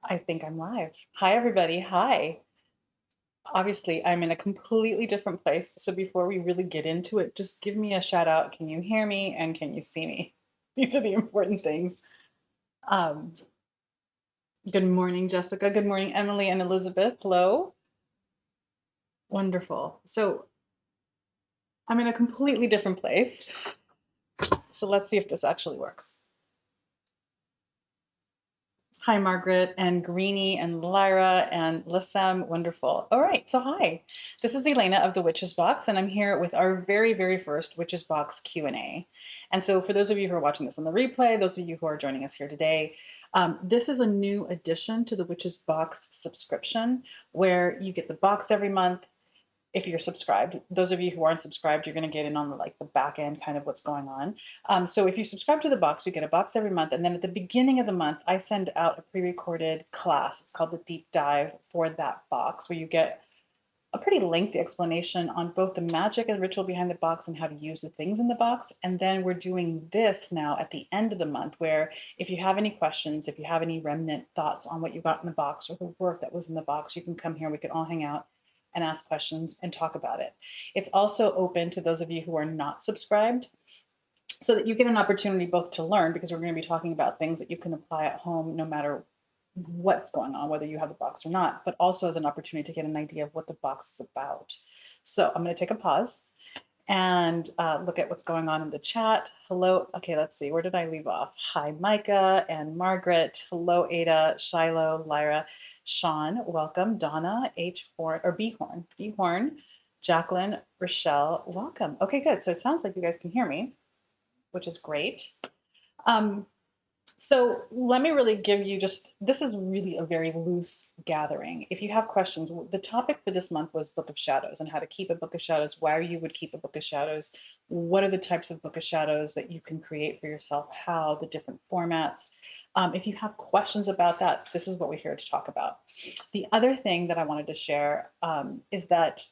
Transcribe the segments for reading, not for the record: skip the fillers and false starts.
I think I'm live. Hi, everybody. Hi. Obviously, I'm in a completely different place. So before we really get into it, just give me a shout out. Can you hear me and can you see me? These are the important things. Um, Good morning, Jessica. Good morning, Emily and Elizabeth. Hello. Wonderful. So I'm in a completely different place. So let's see if this actually works. Hi, Margaret and Greenie and Lyra and Lissam. Wonderful. All right, so hi. This is Elena of the Witches Box, and I'm here with our very, very first Witches Box Q&A. And so for those of you who are watching this on the replay, those of you who are joining us here today, this is a new addition to the Witches Box subscription where you get the box every month if you're subscribed. Those of you who aren't subscribed, you're going to get in on the back end kind of what's going on. So if you subscribe to the box, you get a box every month, and then at the beginning of the month, I send out a pre-recorded class. It's called the deep dive for that box, where you get a pretty lengthy explanation on both the magic and ritual behind the box and how to use the things in the box. And then we're doing this now at the end of the month, where if you have any questions, if you have any remnant thoughts on what you got in the box or the work that was in the box, you can come here. We can all hang out and ask questions and talk about it. It's also open to those of you who are not subscribed so that you get an opportunity both to learn, because we're going to be talking about things that you can apply at home no matter what's going on, whether you have the box or not, but also as an opportunity to get an idea of what the box is about. So I'm going to take a pause and look at what's going on in the chat. Hello. Okay, let's see. Where did I leave off? Hi, Micah and Margaret. Hello, Ada, Shiloh, Lyra, Sean. Welcome. Donna, H. Horn, or B. Horn. B. Horn. Jacqueline, Rochelle. Welcome. Okay, good. So it sounds like you guys can hear me, which is great. Um, so let me really give you just, this is really a very loose gathering. If you have questions, the topic for this month was Book of Shadows and how to keep a Book of Shadows, why you would keep a Book of Shadows, what are the types of Book of Shadows that you can create for yourself, how, the different formats. If you have questions about that, this is what we're here to talk about. The other thing that I wanted to share is that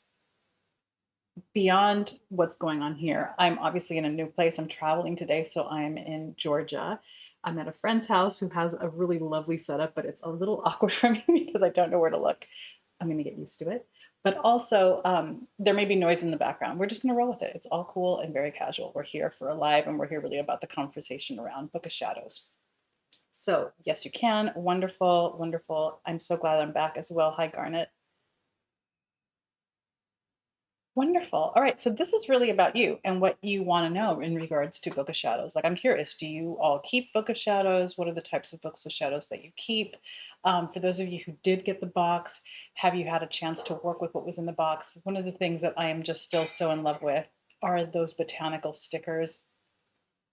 beyond what's going on here, I'm obviously in a new place. I'm traveling today, so I'm in Georgia. I'm at a friend's house who has a really lovely setup, but it's a little awkward for me because I don't know where to look. I'm going to get used to it. But also, there may be noise in the background. We're just going to roll with it. It's all cool and very casual. We're here for a live, and we're here really about the conversation around Book of Shadows. So, yes, you can. Wonderful, wonderful. I'm so glad I'm back as well. Hi, Garnet. Wonderful. All right. So this is really about you and what you want to know in regards to Book of Shadows. Like, I'm curious, do you all keep Book of Shadows? What are the types of Books of Shadows that you keep? For those of you who did get the box, have you had a chance to work with what was in the box? One of the things that I am just still so in love with are those botanical stickers.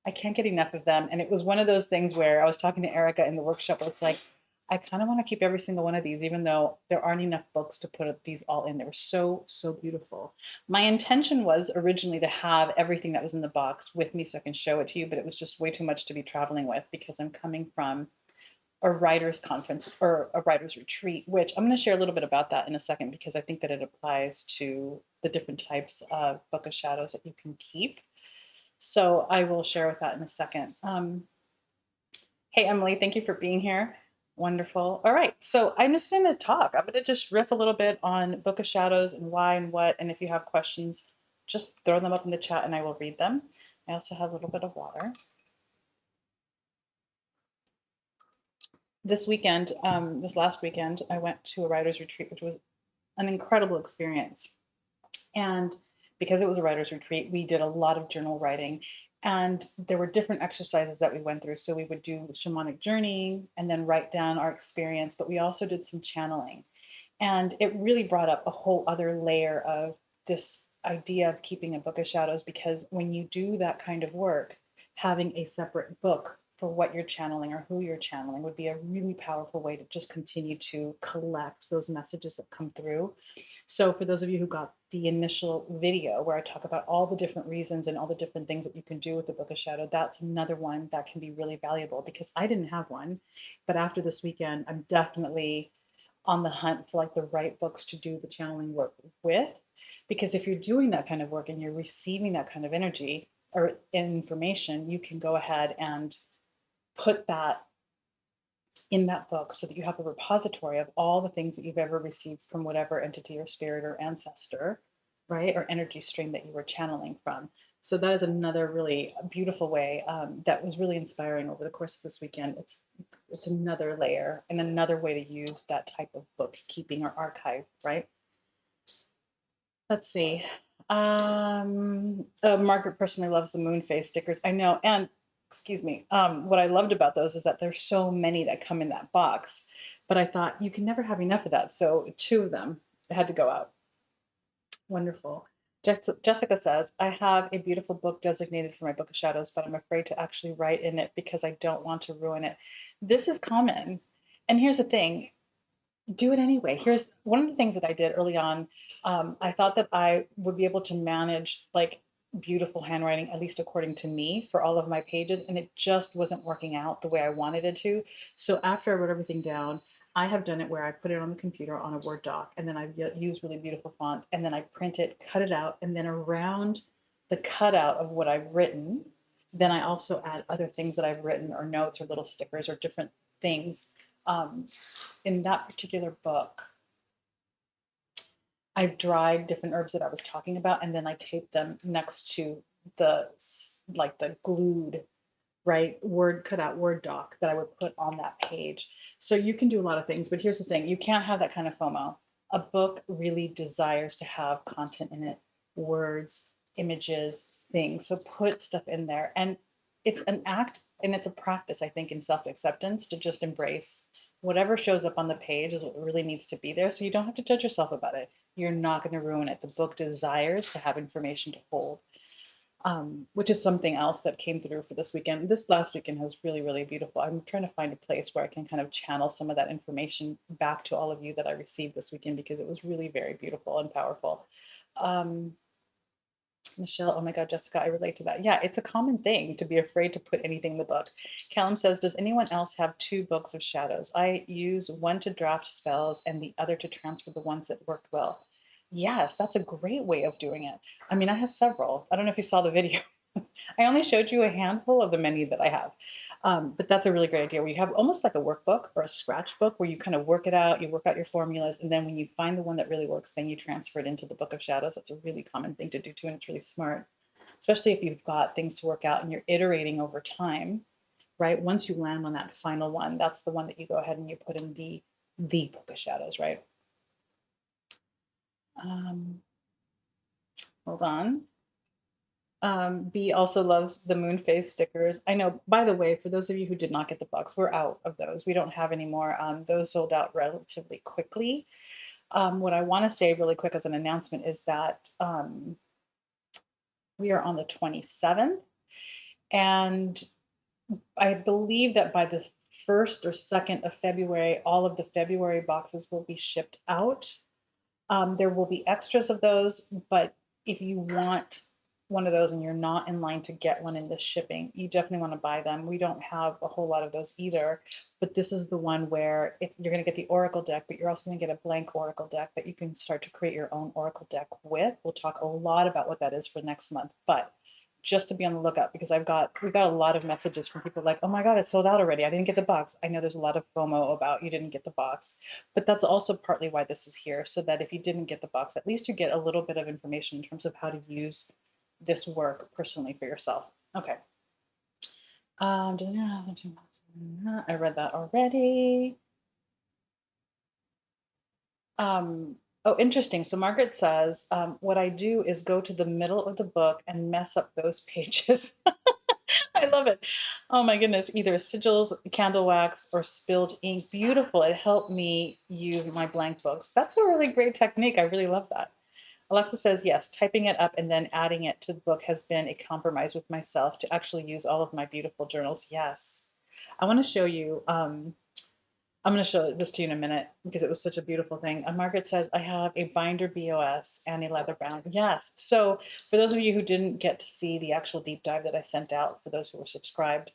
I can't get enough of them. And it was one of those things where I was talking to Erica in the workshop where it's like, I kind of want to keep every single one of these, even though there aren't enough books to put these all in. They were so, so beautiful. My intention was originally to have everything that was in the box with me so I can show it to you, but it was just way too much to be traveling with because I'm coming from a writer's conference or a writer's retreat, which I'm going to share a little bit about that in a second because I think that it applies to the different types of Book of Shadows that you can keep. So I will share with that in a second. Hey, Emily, thank you for being here. Wonderful. All right, so I'm just going to talk. I'm going to just riff a little bit on Book of Shadows and why and what. And if you have questions, just throw them up in the chat and I will read them. I also have a little bit of water. This weekend, this last weekend, I went to a writer's retreat, which was an incredible experience. And because it was a writer's retreat, we did a lot of journal writing. And there were different exercises that we went through. So we would do shamanic journey and then write down our experience, but we also did some channeling. And it really brought up a whole other layer of this idea of keeping a Book of Shadows, because when you do that kind of work, having a separate book for what you're channeling or who you're channeling would be a really powerful way to just continue to collect those messages that come through. So for those of you who got the initial video where I talk about all the different reasons and all the different things that you can do with the Book of Shadow, that's another one that can be really valuable because I didn't have one. But after this weekend, I'm definitely on the hunt for like the right books to do the channeling work with. Because if you're doing that kind of work and you're receiving that kind of energy or information, you can go ahead and put that in that book so that you have a repository of all the things that you've ever received from whatever entity or spirit or ancestor, right? Or energy stream that you were channeling from. So that is another really beautiful way that was really inspiring over the course of this weekend. It's another layer and another way to use that type of bookkeeping or archive, right? Let's see. Margaret personally loves the moon phase stickers. I know, and excuse me. What I loved about those is that there's so many that come in that box, but I thought you can never have enough of that. So two of them had to go out. Wonderful. Jessica says, I have a beautiful book designated for my Book of Shadows, but I'm afraid to actually write in it because I don't want to ruin it. This is common. And here's the thing, do it anyway. Here's one of the things that I did early on. I thought that I would be able to manage like beautiful handwriting, at least according to me, for all of my pages, and it just wasn't working out the way I wanted it to. So after I wrote everything down, I have done it where I put it on the computer on a Word doc, and then I use really beautiful font, and then I print it, cut it out, and then around the cutout of what I've written, then I also add other things that I've written or notes or little stickers or different things. Um, in that particular book, I've dried different herbs that I was talking about, and then I taped them next to the like the glued right word cut out word doc that I would put on that page. So you can do a lot of things, but here's the thing: you can't have that kind of FOMO. A book really desires to have content in it, words, images, things. So put stuff in there, and it's an act and it's a practice, I think, in self-acceptance to just embrace whatever shows up on the page is what really needs to be there. So you don't have to judge yourself about it. You're not going to ruin it. The book desires to have information to hold, which is something else that came through for this weekend. This last weekend was really, really beautiful. I'm trying to find a place where I can kind of channel some of that information back to all of you that I received this weekend because it was really very beautiful and powerful. Um, Michelle, oh my God, Jessica, I relate to that. Yeah, it's a common thing to be afraid to put anything in the book. Callum says, does anyone else have two books of shadows? I use one to draft spells and the other to transfer the ones that worked well. Yes, that's a great way of doing it. I mean, I have several. I don't know if you saw the video. I only showed you a handful of the many that I have. But that's a really great idea where you have almost like a workbook or a scratch book where you kind of work it out, you work out your formulas, and then when you find the one that really works, then you transfer it into the Book of Shadows. That's a really common thing to do too, and it's really smart, especially if you've got things to work out and you're iterating over time, right? Once you land on that final one, that's the one that you go ahead and you put in the Book of Shadows, right? Um, Hold on. B also loves the moon phase stickers. I know, by the way, for those of you who did not get the box, we're out of those. We don't have any more. Those sold out relatively quickly. What I want to say really quick as an announcement is that we are on the 27th, and I believe that by the 1st or 2nd of February, all of the February boxes will be shipped out. There will be extras of those, but if you want one of those and you're not in line to get one in this shipping, you definitely want to buy them. We don't have a whole lot of those either, but this is the one where you're going to get the Oracle deck, but you're also going to get a blank Oracle deck that you can start to create your own Oracle deck with. We'll talk a lot about what that is for next month, but just to be on the lookout because we got a lot of messages from people like, oh my God, it's sold out already. I didn't get the box. I know there's a lot of FOMO about you didn't get the box, but that's also partly why this is here, so that if you didn't get the box, at least you get a little bit of information in terms of how to use this work personally for yourself. Okay. I read that already. Oh, interesting. So Margaret says, what I do is go to the middle of the book and mess up those pages. I love it. Oh my goodness. Either sigils, candle wax, or spilled ink. Beautiful. It helped me use my blank books. That's a really great technique. I really love that. Alexa says, yes, typing it up and then adding it to the book has been a compromise with myself to actually use all of my beautiful journals. Yes. I want to show you. I'm going to show this to you in a minute because it was such a beautiful thing. Margaret says, I have a binder BOS and a leather bound. Yes. So for those of you who didn't get to see the actual deep dive that I sent out, for those who were subscribed,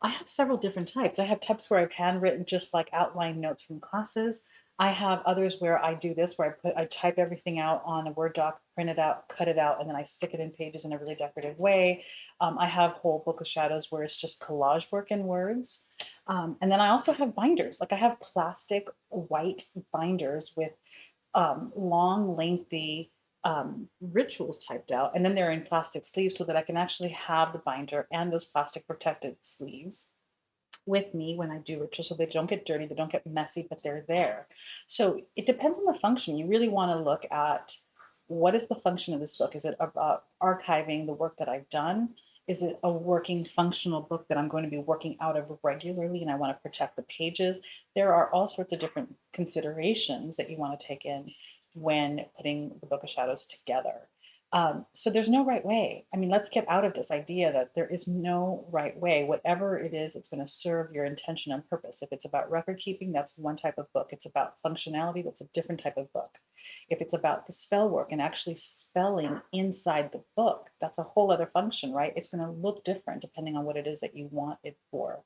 I have several different types. I have types where I've handwritten just like outline notes from classes. I have others where I do this, where I type everything out on a Word doc, print it out, cut it out, and then I stick it in pages in a really decorative way. I have whole Book of Shadows where it's just collage work in words. And then I also have binders. Like I have plastic white binders with long, lengthy rituals typed out, and then they're in plastic sleeves so that I can actually have the binder and those plastic protected sleeves with me when I do rituals so they don't get dirty, they don't get messy, but they're there. So it depends on the function. You really want to look at what is the function of this book? Is it about archiving the work that I've done? Is it a working functional book that I'm going to be working out of regularly and I want to protect the pages? There are all sorts of different considerations that you want to take in when putting the Book of Shadows together. So there's no right way. I mean, let's get out of this idea that there is no right way. Whatever it is, it's going to serve your intention and purpose. If it's about record keeping, that's one type of book. It's about functionality, that's a different type of book. If it's about the spell work and actually spelling inside the book, that's a whole other function, right? It's going to look different depending on what it is that you want it for.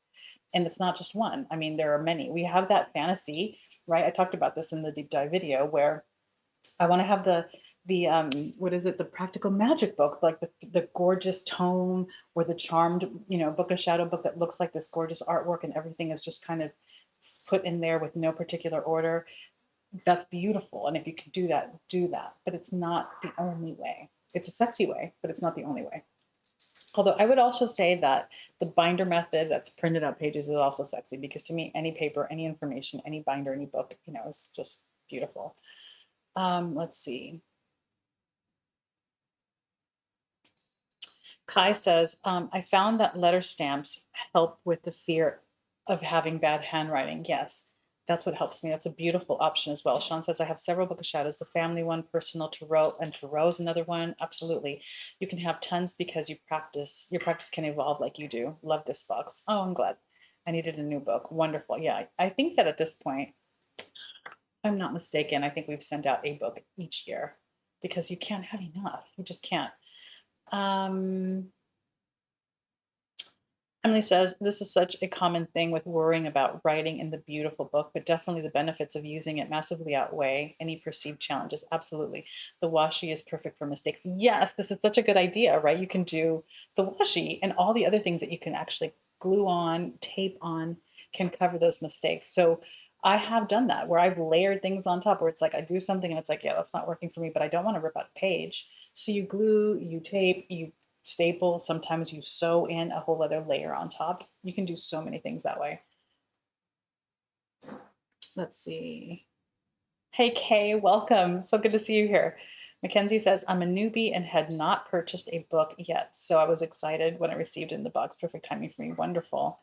And it's not just one. I mean, there are many. We have that fantasy, right? I talked about this in the deep dive video where I want to have the what is it, the practical magic book, like the gorgeous tome or the charmed, Book of Shadow book that looks like this gorgeous artwork and everything is just kind of put in there with no particular order. That's beautiful. And if you can do that, do that. But it's not the only way. It's a sexy way, but it's not the only way. Although I would also say that the binder method that's printed out pages is also sexy because to me, any paper, any information, any binder, any book, is just beautiful. Let's see. Kai says, I found that letter stamps help with the fear of having bad handwriting. Yes, that's what helps me. That's a beautiful option as well. Sean says, I have several Book of Shadows, the family one, personal, tarot, and tarot is another one. Absolutely. You can have tons because your practice can evolve like you do. Love this box. Oh, I'm glad. I needed a new book. Wonderful. Yeah, I think that at this point, if I'm not mistaken, I think we've sent out a book each year because you can't have enough. You just can't. Emily says, this is such a common thing with worrying about writing in the beautiful book, but definitely the benefits of using it massively outweigh any perceived challenges. Absolutely. The washi is perfect for mistakes. Yes, this is such a good idea, right? You can do the washi and all the other things that you can actually glue on, tape on, can cover those mistakes. So I have done that where I've layered things on top where it's like I do something and it's like, yeah, that's not working for me, but I don't want to rip out a page. So you glue, you tape, you staple, sometimes you sew in a whole other layer on top. You can do so many things that way. Let's see. Hey Kay, welcome. So good to see you here. Mackenzie says, I'm a newbie and had not purchased a book yet, so I was excited when I received it in the box. Perfect timing for me. Wonderful.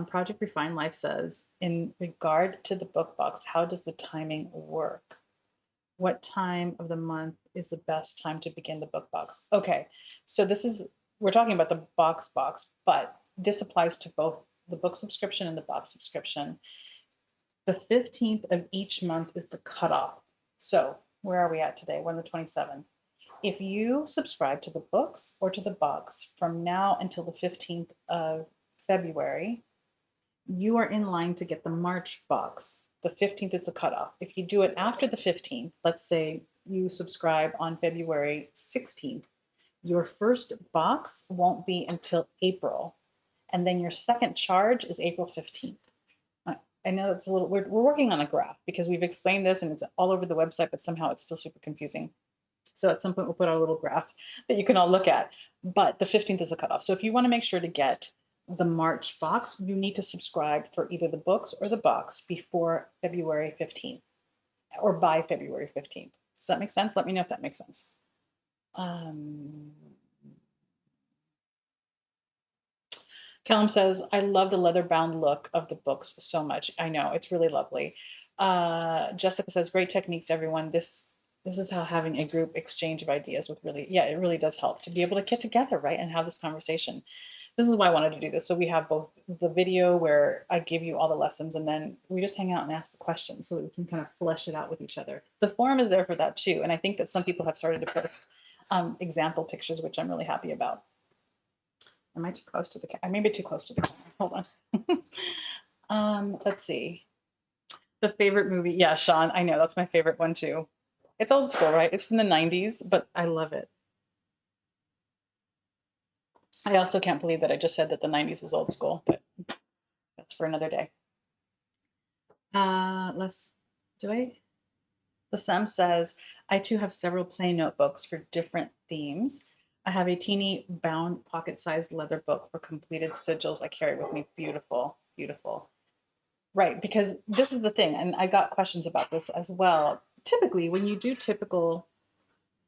Project Refine Life says, in regard to the book box, how does the timing work? What time of the month is the best time to begin the book box? Okay, so we're talking about the box, but this applies to both the book subscription and the box subscription. The 15th of each month is the cutoff. So where are we at today? We're on the 27th. If you subscribe to the books or to the box from now until the 15th of February, you are in line to get the March box. The 15th is a cutoff. If you do it after the 15th, let's say you subscribe on February 16th, your first box won't be until April. And then your second charge is April 15th. I know it's we're working on a graph because we've explained this and it's all over the website, but somehow it's still super confusing. So at some point we'll put out a little graph that you can all look at, but the 15th is a cutoff. So if you want to make sure to get the March box, you need to subscribe for either the books or the box before February 15th or by February 15th. Does that make sense? Let me know if that makes sense. Callum says, I love the leather bound look of the books so much. I know, it's really lovely. Jessica says, great techniques, everyone. This is how having a group exchange of ideas it really does help to be able to get together, right, and have this conversation. This is why I wanted to do this. So we have both the video where I give you all the lessons and then we just hang out and ask the questions so that we can kind of flesh it out with each other. The forum is there for that too. And I think that some people have started to post example pictures, which I'm really happy about. Am I too close to the camera? I may be too close to the camera. Hold on. Let's see. The favorite movie. Yeah, Sean. I know that's my favorite one too. It's old school, right? It's from the 90s, but I love it. I also can't believe that I just said that the 90s is old school, but that's for another day. Let's do I? The Sam says, I too have several plain notebooks for different themes. I have a teeny bound pocket-sized leather book for completed sigils I carry with me. Beautiful, beautiful. Right, because this is the thing, and I got questions about this as well. Typically, when you do typical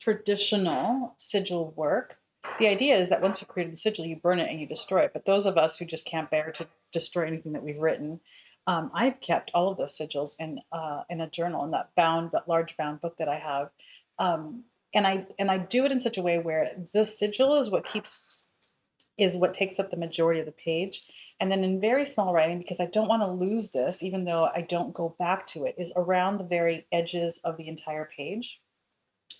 traditional sigil work, the idea is that once you create the sigil, you burn it and you destroy it. But those of us who just can't bear to destroy anything that we've written, I've kept all of those sigils in a journal, in that large bound book that I have, and I do it in such a way where the sigil is what takes up the majority of the page. And then in very small writing, because I don't want to lose this, even though I don't go back to it, is around the very edges of the entire page.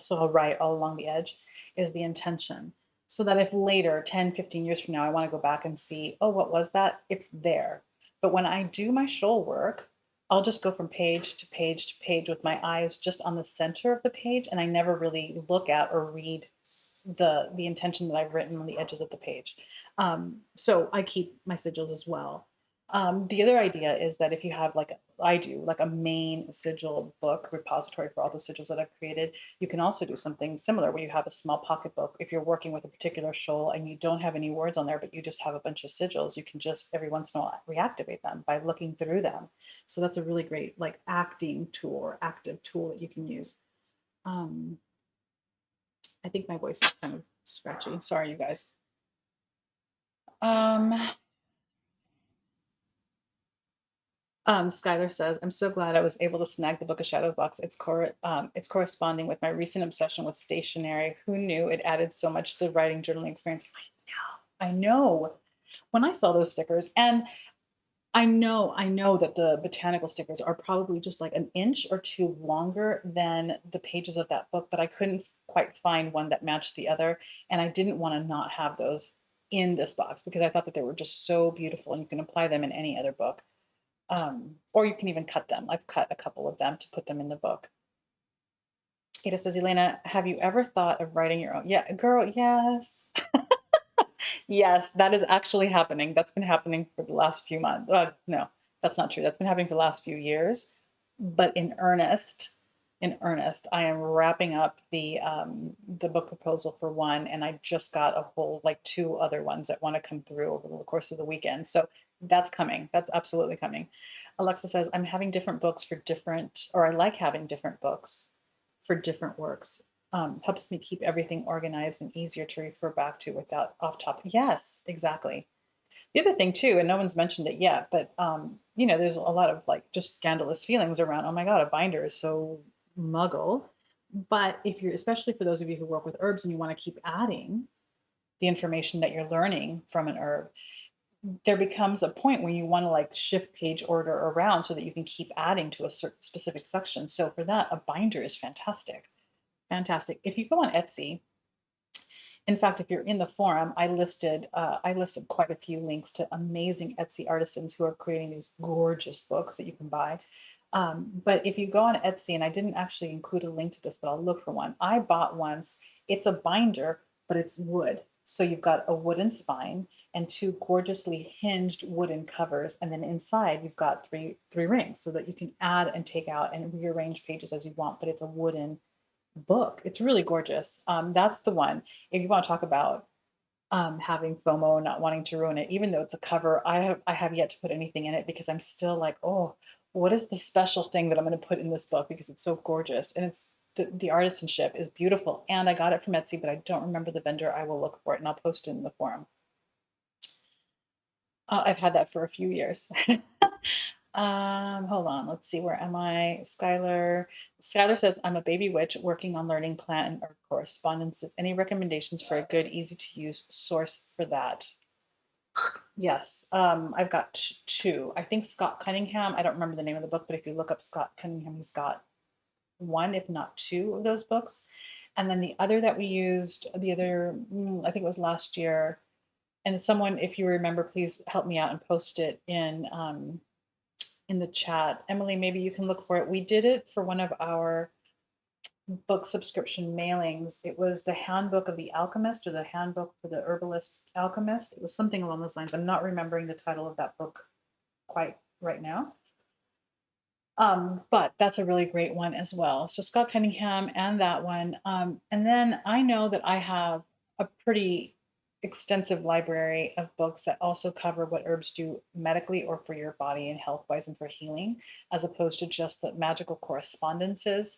So I'll write all along the edge is the intention. So that if later, 10, 15 years from now, I want to go back and see, oh, what was that? It's there. But when I do my shoal work, I'll just go from page to page to page with my eyes just on the center of the page, and I never really look at or read the intention that I've written on the edges of the page. So I keep my sigils as well. The other idea is that if you have like I do, like a main sigil book repository for all the sigils that I've created, you can also do something similar where you have a small pocketbook. If you're working with a particular shoal and you don't have any words on there, but you just have a bunch of sigils, you can just every once in a while reactivate them by looking through them. So that's a really great like acting tool or active tool that you can use. Um, I think my voice is kind of scratchy. Sorry, you guys. Um, Skylar says, I'm so glad I was able to snag the Book of Shadow box. It's corresponding with my recent obsession with stationery. Who knew it added so much to the writing journaling experience? I know. When I saw those stickers, and I know that the botanical stickers are probably just like an inch or two longer than the pages of that book, but I couldn't quite find one that matched the other, and I didn't want to not have those in this box because I thought that they were just so beautiful, and you can apply them in any other book. Or you can even cut them. I've cut a couple of them to put them in the book. Ada says, Elena, have you ever thought of writing your own? Yeah, girl, yes. Yes, that is actually happening. That's been happening for the last few months. No, that's not true. That's been happening for the last few years. But in earnest, I am wrapping up the book proposal for one, and I just got a whole like two other ones that want to come through over the course of the weekend. So that's coming. That's absolutely coming. Alexa says, I'm having different books for different, or I like having different books for different works. Helps me keep everything organized and easier to refer back to without off topic. Yes, exactly. The other thing too, and no one's mentioned it yet, but there's a lot of like just scandalous feelings around, oh my God, a binder is so muggle. But if you're, especially for those of you who work with herbs and you want to keep adding the information that you're learning from an herb, there becomes a point where you want to like shift page order around so that you can keep adding to a certain specific section. So for that, a binder is fantastic. Fantastic. If you go on Etsy, in fact, if you're in the forum, I listed quite a few links to amazing Etsy artisans who are creating these gorgeous books that you can buy. But if you go on Etsy, and I didn't actually include a link to this, but I'll look for one. I bought once. It's a binder, but it's wood. So you've got a wooden spine and two gorgeously hinged wooden covers, and then inside you've got three rings so that you can add and take out and rearrange pages as you want. But it's a wooden book. It's really gorgeous. That's the one. If you want to talk about having FOMO, not wanting to ruin it, even though it's a cover, I have yet to put anything in it because I'm still like, oh, what is the special thing that I'm going to put in this book because it's so gorgeous and it's the artisanship is beautiful. And I got it from Etsy, but I don't remember the vendor. I will look for it and I'll post it in the forum. I've had that for a few years. Hold on. Let's see. Where am I? Skylar. Skylar says, I'm a baby witch working on learning plant and herb correspondences. Any recommendations for a good, easy to use source for that? Yes. I've got two. I think Scott Cunningham, I don't remember the name of the book, but if you look up Scott Cunningham, he's got one, if not two of those books. And then the other that we used, I think it was last year, And someone, if you remember, please help me out and post it in the chat. Emily, maybe you can look for it. We did it for one of our book subscription mailings. It was the Handbook of the Alchemist or the Handbook for the Herbalist Alchemist. It was something along those lines. I'm not remembering the title of that book quite right now. But that's a really great one as well. So Scott Cunningham and that one. And then I know that I have a pretty extensive library of books that also cover what herbs do medically or for your body and health wise and for healing, as opposed to just the magical correspondences.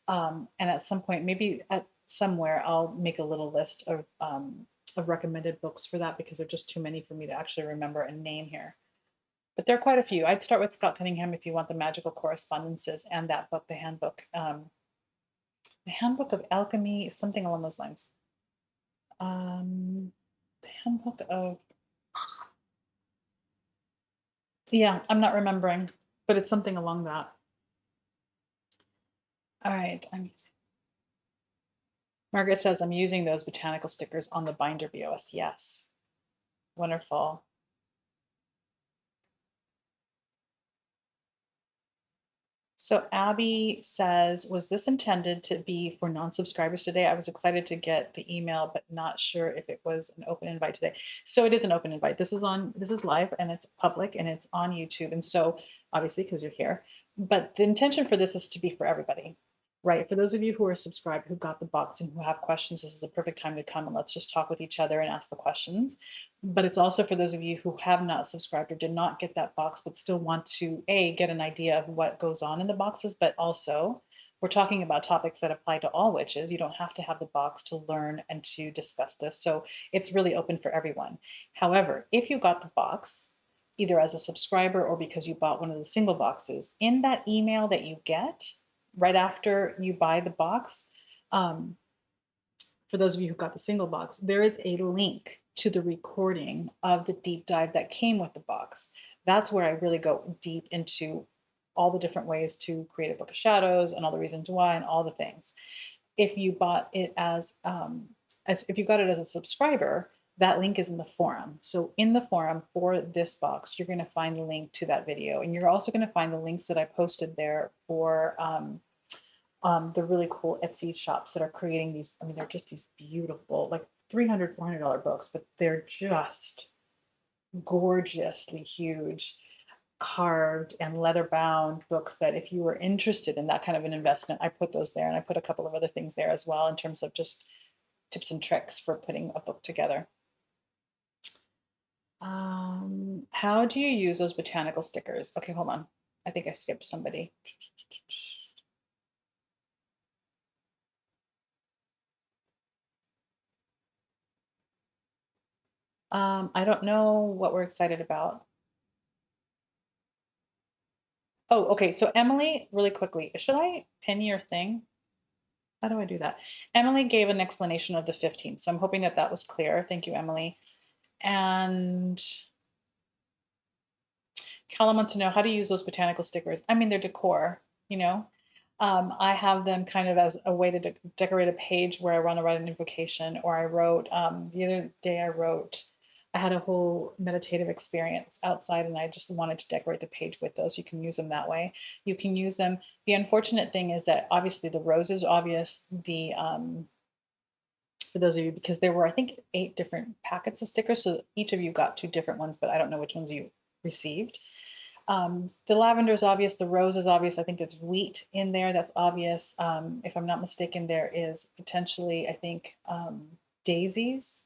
And at some point, maybe at somewhere, I'll make a little list of recommended books for that because there are just too many for me to actually remember and name here. But there are quite a few. I'd start with Scott Cunningham if you want the magical correspondences and that book, the Handbook of Alchemy, something along those lines. The Handbook of, yeah, I'm not remembering, but it's something along that. All right. Margaret says, I'm using those botanical stickers on the binder BOS. Yes. Wonderful. So Abby says, was this intended to be for non-subscribers today? I was excited to get the email, but not sure if it was an open invite today. So it is an open invite. This is live and it's public and it's on YouTube. And so obviously because you're here, but the intention for this is to be for everybody, right? For those of you who are subscribed, who got the box and who have questions, this is a perfect time to come and let's just talk with each other and ask the questions. But it's also for those of you who have not subscribed or did not get that box, but still want to get an idea of what goes on in the boxes, but also we're talking about topics that apply to all witches. You don't have to have the box to learn and to discuss this. So it's really open for everyone. However, if you got the box, either as a subscriber or because you bought one of the single boxes, in that email that you get right after you buy the box, for those of you who got the single box, there is a link to the recording of the deep dive that came with the box. That's where I really go deep into all the different ways to create a book of shadows and all the reasons why and all the things. If you bought it as if you got it as a subscriber, that link is in the forum. So in the forum for this box, you're going to find the link to that video, and you're also going to find the links that I posted there for the really cool Etsy shops that are creating these. I mean, they're just these beautiful, like $300, $400 books, but they're just gorgeously huge, carved and leather bound books that if you were interested in that kind of an investment, I put those there. And I put a couple of other things there as well in terms of just tips and tricks for putting a book together. How do you use those botanical stickers? Okay, hold on. I think I skipped somebody. I don't know what we're excited about. Oh, okay. So Emily, really quickly, should I pin your thing? How do I do that? Emily gave an explanation of the 15th, so I'm hoping that that was clear. Thank you, Emily. And Callum wants to know how to use those botanical stickers. I mean, they're decor, you know. I have them kind of as a way to decorate a page where I want to write an invocation, or I wrote, the other day I had a whole meditative experience outside and I just wanted to decorate the page with those. You can use them that way. You can use them. The unfortunate thing is that obviously the rose is obvious. For those of you, because there were, I think, 8 different packets of stickers. So each of you got 2 different ones, but I don't know which ones you received. The lavender is obvious. The rose is obvious. I think there's wheat in there. That's obvious. If I'm not mistaken, there is potentially, I think, daisies.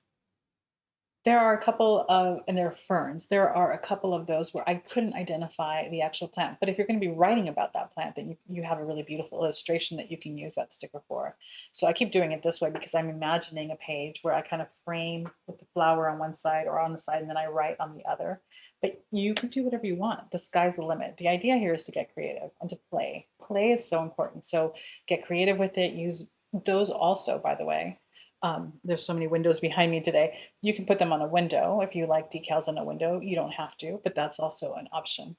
There are a couple of, and there are ferns. There are a couple of those where I couldn't identify the actual plant. But if you're going to be writing about that plant, then you have a really beautiful illustration that you can use that sticker for. So I keep doing it this way because I'm imagining a page where I kind of frame with the flower on one side or on the side, and then I write on the other. But you can do whatever you want. The sky's the limit. The idea here is to get creative and to play. Play is so important. So get creative with it. Use those also, by the way. There's so many windows behind me today. You can put them on a window if you like decals on a window. You don't have to, but that's also an option.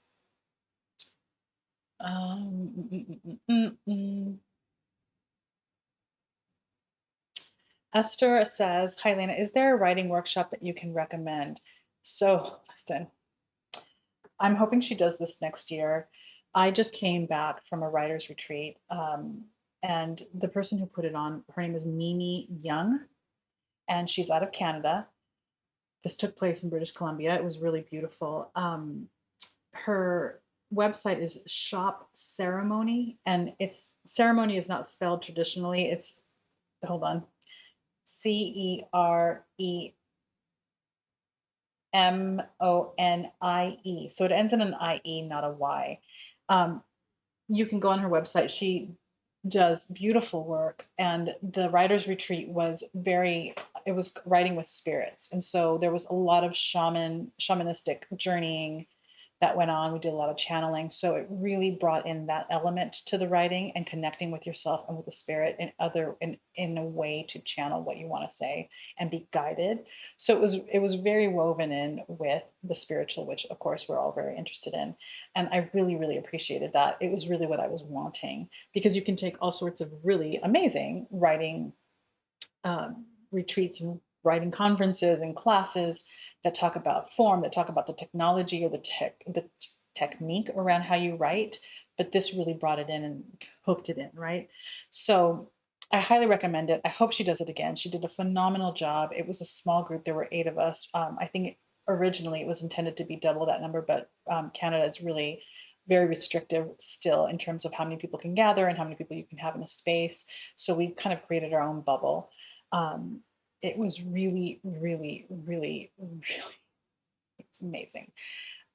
Esther says, hi, Lena, is there a writing workshop that you can recommend? So, listen, I'm hoping she does this next year. I just came back from a writer's retreat, and the person who put it on, her name is Mimi Young, and she's out of Canada. This took place in British Columbia. It was really beautiful. Her website is Shop Ceremony, and it's ceremony is not spelled traditionally. It's hold on, Ceremonie. So it ends in an IE, not a Y. Um, you can go on her website. She does beautiful work, and the writer's retreat was it was writing with spirits, and so there was a lot of shamanistic journeying that went on. We did a lot of channeling. So it really brought in that element to the writing and connecting with yourself and with the spirit in a way to channel what you want to say and be guided. So it was very woven in with the spiritual, which of course we're all very interested in. And I really, really appreciated that. It was really what I was wanting because you can take all sorts of really amazing writing retreats and writing conferences and classes that talk about form, that talk about the technology or the technique around how you write. But this really brought it in and hooked it in, right? So I highly recommend it. I hope she does it again. She did a phenomenal job. It was a small group. There were 8 of us. I think originally it was intended to be double that number, but Canada is really very restrictive still in terms of how many people can gather and how many people you can have in a space. So we kind of created our own bubble. Um, it was really, really, really, really, it's amazing.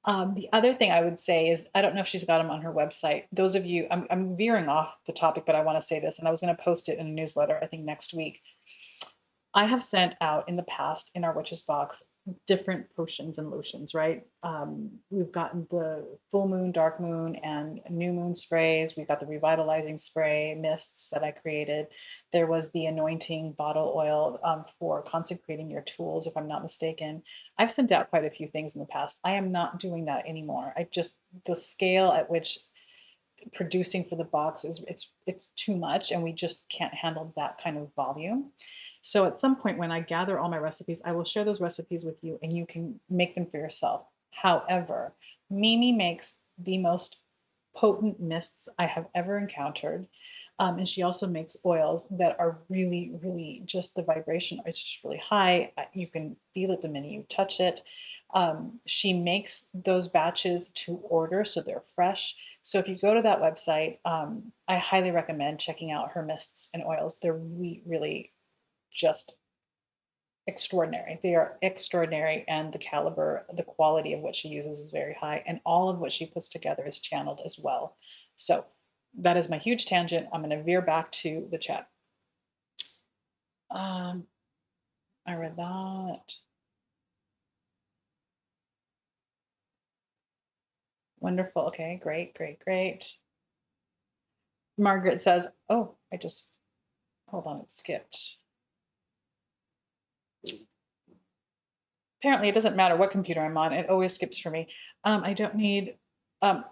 The other thing I would say is, I don't know if she's got them on her website. Those of you, I'm veering off the topic, but I want to say this, and I was going to post it in a newsletter, I think next week. I have sent out in the past in our witches box different potions and lotions, right? We've gotten the full moon, dark moon, and new moon sprays. We've got the revitalizing spray mists that I created. There was the anointing bottle oil for consecrating your tools, if I'm not mistaken. I've sent out quite a few things in the past. I am not doing that anymore. The scale at which producing for the box is it's too much, and we just can't handle that kind of volume. So at some point when I gather all my recipes, I will share those recipes with you and you can make them for yourself. However, Mimi makes the most potent mists I have ever encountered. And she also makes oils that are really, really just the vibration. It's just really high. You can feel it the minute you touch it. She makes those batches to order, so they're fresh. So if you go to that website, I highly recommend checking out her mists and oils. They're really, really just extraordinary. They are extraordinary, and the caliber, the quality of what she uses is very high, and all of what she puts together is channeled as well. So that is my huge tangent. I'm going to veer back to the chat. I read that. Wonderful. Okay, great, great, great. Margaret says, oh, hold on, it skipped. Apparently it doesn't matter what computer I'm on, it always skips for me. I don't need,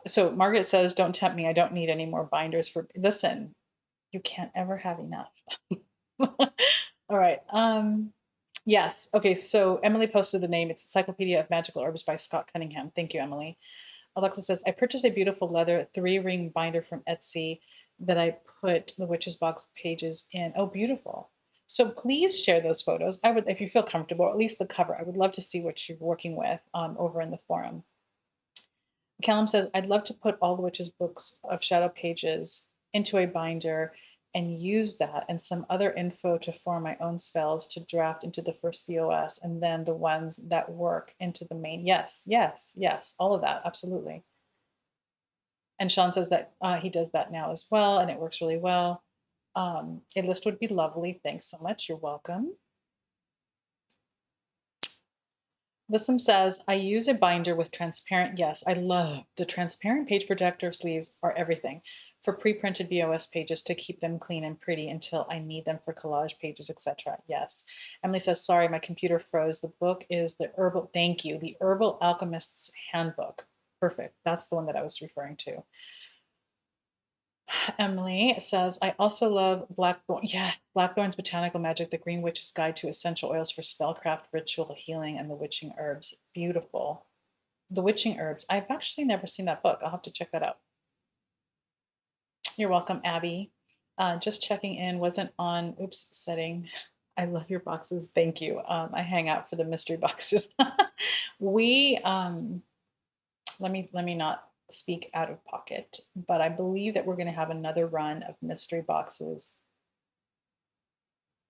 so Margaret says, don't tempt me, I don't need any more binders listen, you can't ever have enough. All right, yes, okay, so Emily posted the name, it's Encyclopedia of Magical Herbs by Scott Cunningham. Thank you, Emily. Alexa says, I purchased a beautiful leather 3-ring binder from Etsy that I put the Witches Box pages in. Oh, beautiful. So please share those photos. I would, if you feel comfortable, at least the cover. I would love to see what you're working with over in the forum. Callum says, I'd love to put all the Witches books of shadow pages into a binder and use that and some other info to form my own spells to draft into the first BOS and then the ones that work into the main. Yes, yes, yes, all of that, absolutely. And Sean says that he does that now as well, and it works really well. A list would be lovely. Thanks so much. You're welcome. Lissum says, I use a binder with transparent. Yes, I love the transparent page protector sleeves are everything for pre-printed BOS pages to keep them clean and pretty until I need them for collage pages, etc. Yes. Emily says, sorry, my computer froze. The book is the Herbal, thank you, the Herbal Alchemist's Handbook. Perfect. That's the one that I was referring to. Emily says, I also love Blackthorn. Yeah, Blackthorn's Botanical Magic, The Green Witch's Guide to Essential Oils for Spellcraft, Ritual Healing, and the Witching Herbs. Beautiful. The Witching Herbs. I've actually never seen that book. I'll have to check that out. You're welcome, Abby. Just checking in. Wasn't on. Oops, setting. I love your boxes. Thank you. I hang out for the mystery boxes. we let me not speak out of pocket, but I believe that we're going to have another run of mystery boxes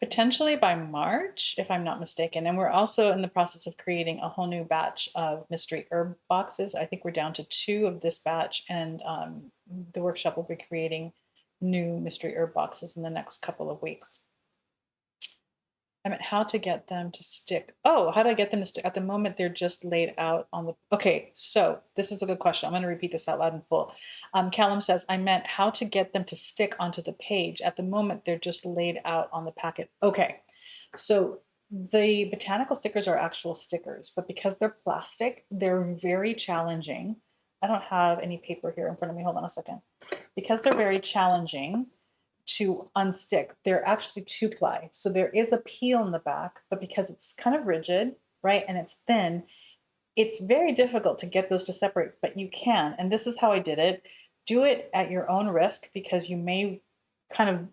potentially by March, if I'm not mistaken. And we're also in the process of creating a whole new batch of mystery herb boxes. I think we're down to 2 of this batch, and the workshop will be creating new mystery herb boxes in the next couple of weeks. I meant how to get them to stick. Oh, how do I get them to stick? At the moment, they're just laid out on the. Okay, so this is a good question. I'm going to repeat this out loud in full. Callum says, I meant how to get them to stick onto the page. At the moment, they're just laid out on the packet. Okay, so the botanical stickers are actual stickers, but because they're plastic, they're very challenging. I don't have any paper here in front of me. Hold on a second. Because they're very challenging to unstick. They're actually 2-ply. So there is a peel in the back, but because it's kind of rigid, right, and it's thin, it's very difficult to get those to separate, but you can. And this is how I did it. Do it at your own risk because you may kind of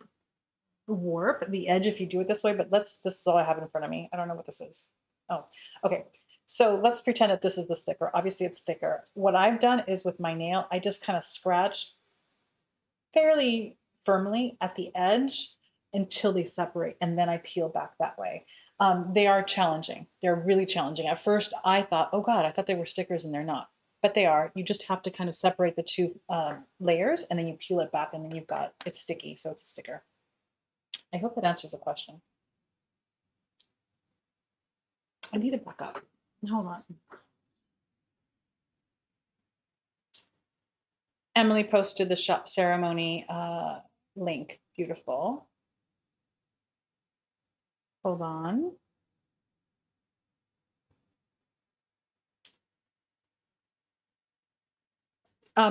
warp the edge if you do it this way, but this is all I have in front of me. I don't know what this is. Oh, okay. So let's pretend that this is the sticker. Obviously it's thicker. What I've done is with my nail, I just kind of scratch fairly firmly at the edge until they separate, and then I peel back that way. They are challenging. They're really challenging. At first, I thought, oh God, I thought they were stickers, and they're not. But they are. You just have to kind of separate the 2 layers, and then you peel it back, and then you've got it's sticky, so it's a sticker. I hope that answers the question. I need to back up. Hold on. Emily posted the shop ceremony link. Beautiful. Hold on.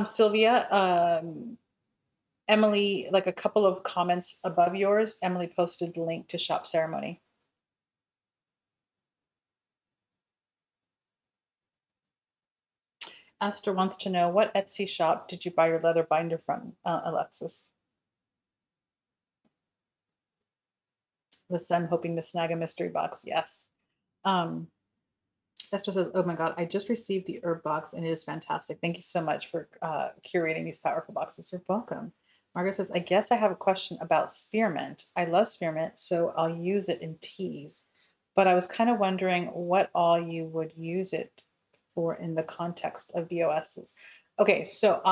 Sylvia, Emily, like a couple of comments above yours, Emily posted the link to shop ceremony. Esther wants to know, what Etsy shop did you buy your leather binder from, Alexis? Listen, I'm hoping to snag a mystery box. Yes. Um, Esther says, oh my God, I just received the herb box and it is fantastic. Thank you so much for curating these powerful boxes. You're welcome. Margaret says, I guess I have a question about spearmint. I love spearmint, so I'll use it in teas. But I was kind of wondering what all you would use it for in the context of BOSs. Okay, so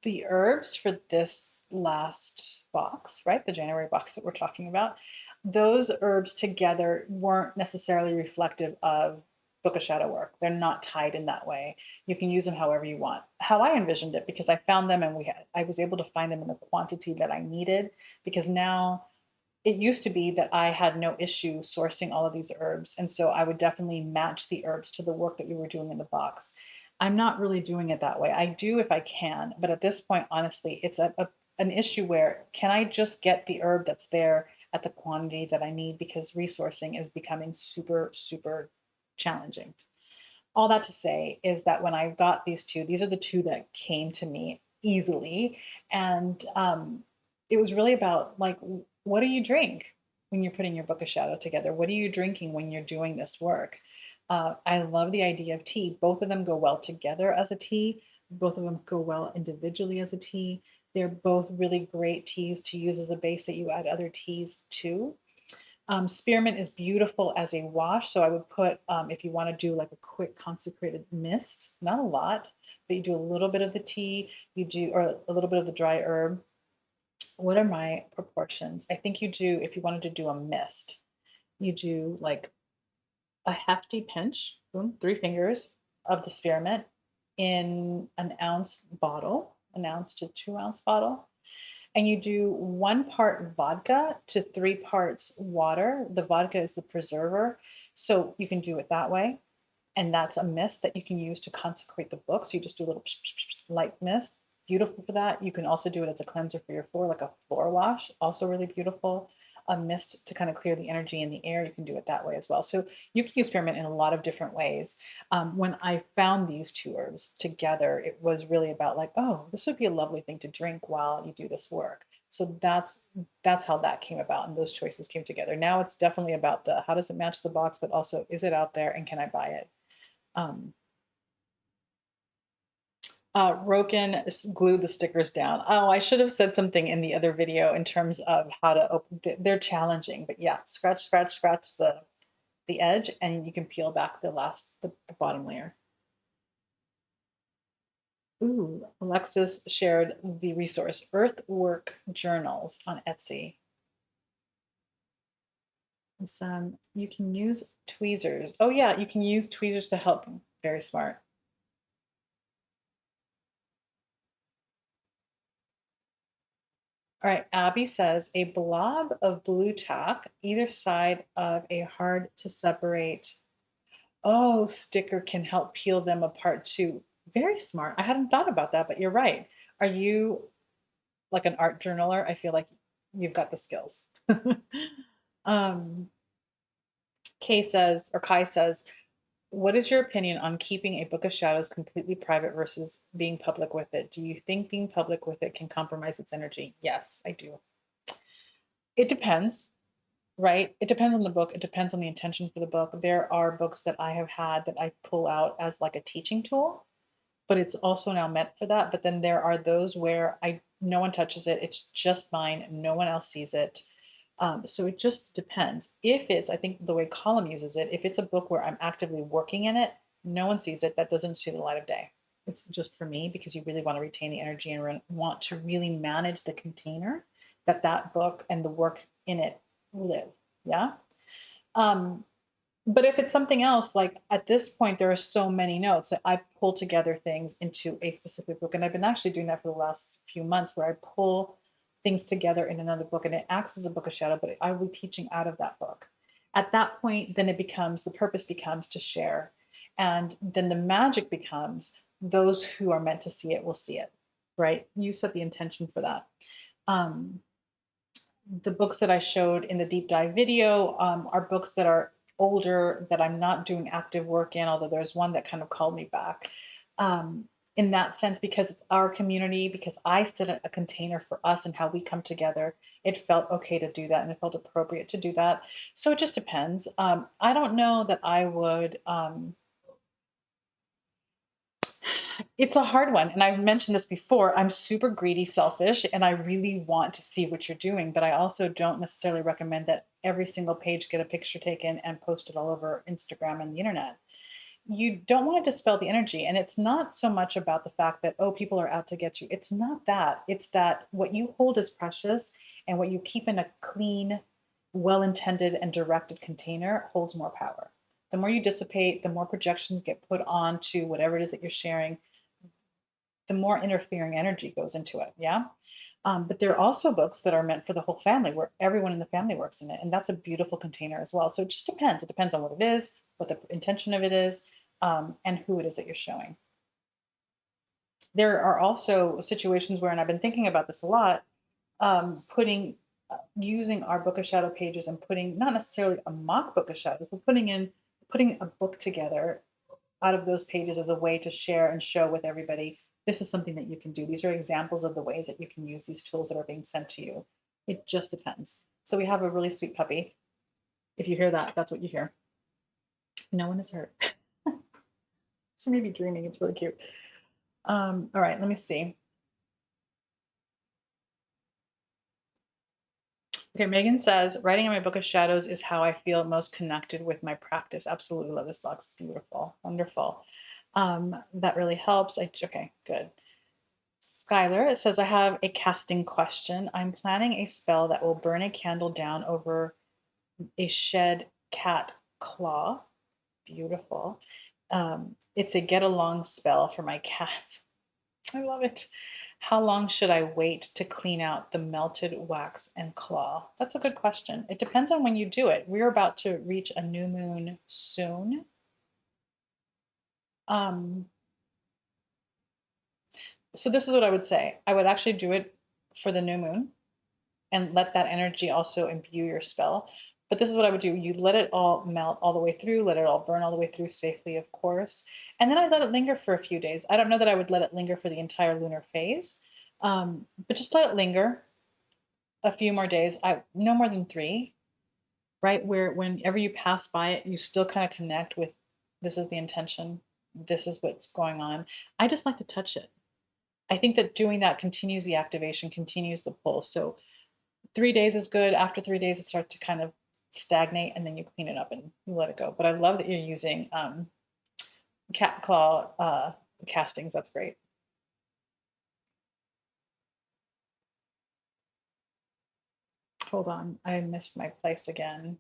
the herbs for this last box, right? The January box that we're talking about, those herbs together weren't necessarily reflective of Book of Shadow work. They're not tied in that way. You can use them however you want. How I envisioned it, because I found them and I was able to find them in the quantity that I needed, because now it used to be that I had no issue sourcing all of these herbs. And so I would definitely match the herbs to the work that we were doing in the box. I'm not really doing it that way. I do if I can, but at this point, honestly, it's an issue where can I just get the herb that's there at the quantity that I need, because resourcing is becoming super, super challenging. All that to say is that when I got these are the 2 that came to me easily. And it was really about, like, what do you drink when you're putting your Book of Shadow together? What are you drinking when you're doing this work? I love the idea of tea. Both of them go well together as a tea. Both of them go well individually as a tea. They're both really great teas to use as a base that you add other teas to. Spearmint is beautiful as a wash, so I would put, if you want to do like a quick consecrated mist, not a lot, but you do a little bit of the tea, or a little bit of the dry herb. What are my proportions? I think you do, if you wanted to do a mist, you do like a hefty pinch, boom, 3 fingers of the spearmint in an ounce bottle, an ounce to 2-ounce bottle, and you do 1 part vodka to 3 parts water. The vodka is the preserver, so you can do it that way. And that's a mist that you can use to consecrate the book. So you just do a little light mist. beautiful for that. You can also do it as a cleanser for your floor, like a floor wash, also really beautiful. A mist to kind of clear the energy in the air, you can do it that way as well. So you can experiment in a lot of different ways. When I found these two herbs together, it was really about like, oh, this would be a lovely thing to drink while you do this work. So that's how that came about, and those choices came together. Now it's definitely about the how does it match the box, but also is it out there and can I buy it? Um, Roken glued the stickers down. Oh, I should have said something in the other video in terms of how to open. They're challenging, but yeah, scratch, scratch, scratch the edge, and you can peel back the bottom layer. Ooh, Alexis shared the resource Earthwork Journals on Etsy. Some you can use tweezers. Oh yeah, you can use tweezers to help. Very smart. All right, Abby says a blob of blue tack either side of a hard to separate. Oh, sticker can help peel them apart too. Very smart. I hadn't thought about that, but you're right. Are you like an art journaler? I feel like you've got the skills. um, Kai says, what is your opinion on keeping a Book of Shadows completely private versus being public with it? Do you think being public with it can compromise its energy? Yes, I do. It depends, right? It depends on the book. It depends on the intention for the book. There are books that I have had that I pull out as like a teaching tool, but it's also now meant for that. But then there are those where no one touches it. It's just mine. No one else sees it. So it just depends. If it's, I think the way Column uses it, if it's a book where I'm actively working in it, no one sees it. That doesn't see the light of day. It's just for me because you really want to retain the energy and want to really manage the container that book and the work in it live. Yeah. Um, but if it's something else, like at this point, there are so many notes that I pull together things into a specific book. And I've been actually doing that for the last few months where I pull things together in another book and it acts as a book of shadow, but I will be teaching out of that book. At that point, then the purpose becomes to share. And then the magic becomes those who are meant to see it will see it, right? You set the intention for that. Um, the books that I showed in the deep dive video are books that are older that I'm not doing active work in, although there's one that kind of called me back. In that sense, because it's our community, because I set a container for us and how we come together, it felt okay to do that and it felt appropriate to do that. So it just depends. I don't know that I would. It's a hard one. And I've mentioned this before. I'm super greedy, selfish, and I really want to see what you're doing. But I also don't necessarily recommend that every single page get a picture taken and posted all over Instagram and the internet. You don't want to dispel the energy. And it's not so much about the fact that, oh, people are out to get you. It's not that. It's that what you hold is precious and what you keep in a clean, well intended, and directed container holds more power. The more you dissipate, the more projections get put on to whatever it is that you're sharing, the more interfering energy goes into it. Yeah. But there are also books that are meant for the whole family where everyone in the family works in it. And that's a beautiful container as well. So it just depends. It depends on what it is, what the intention of it is, and who it is that you're showing. There are also situations where, and I've been thinking about this a lot, using our Book of Shadow pages and putting not necessarily a mock Book of Shadows, but putting a book together out of those pages as a way to share and show with everybody this is something that you can do. These are examples of the ways that you can use these tools that are being sent to you. It just depends. So we have a really sweet puppy. If you hear that, that's what you hear. No one is hurt. She may be dreaming. It's really cute. All right, let me see. Okay, Megan says, writing in my Book of Shadows is how I feel most connected with my practice. Absolutely love this box. Beautiful. Wonderful. That really helps. Okay, good. Skylar, it says, I have a casting question. I'm planning a spell that will burn a candle down over a shed cat claw. Beautiful. It's a get along spell for my cats. I love it. How long should I wait to clean out the melted wax and claw? That's a good question. It depends on when you do it. We're about to reach a new moon soon. Um, So this is what I would say. I would actually do it for the new moon and let that energy also imbue your spell. But this is what I would do. You let it all melt all the way through, let it all burn all the way through safely, of course. And then I let it linger for a few days. I don't know that I would let it linger for the entire lunar phase, but just let it linger a few more days. No more than 3, right? Where whenever you pass by it, you still kind of connect with this is the intention, this is what's going on. I just like to touch it. I think that doing that continues the activation, continues the pull. So 3 days is good. After 3 days, it starts to kind of stagnate, and then you clean it up and you let it go. But I love that you're using cat claw castings. That's great. Hold on, I missed my place again.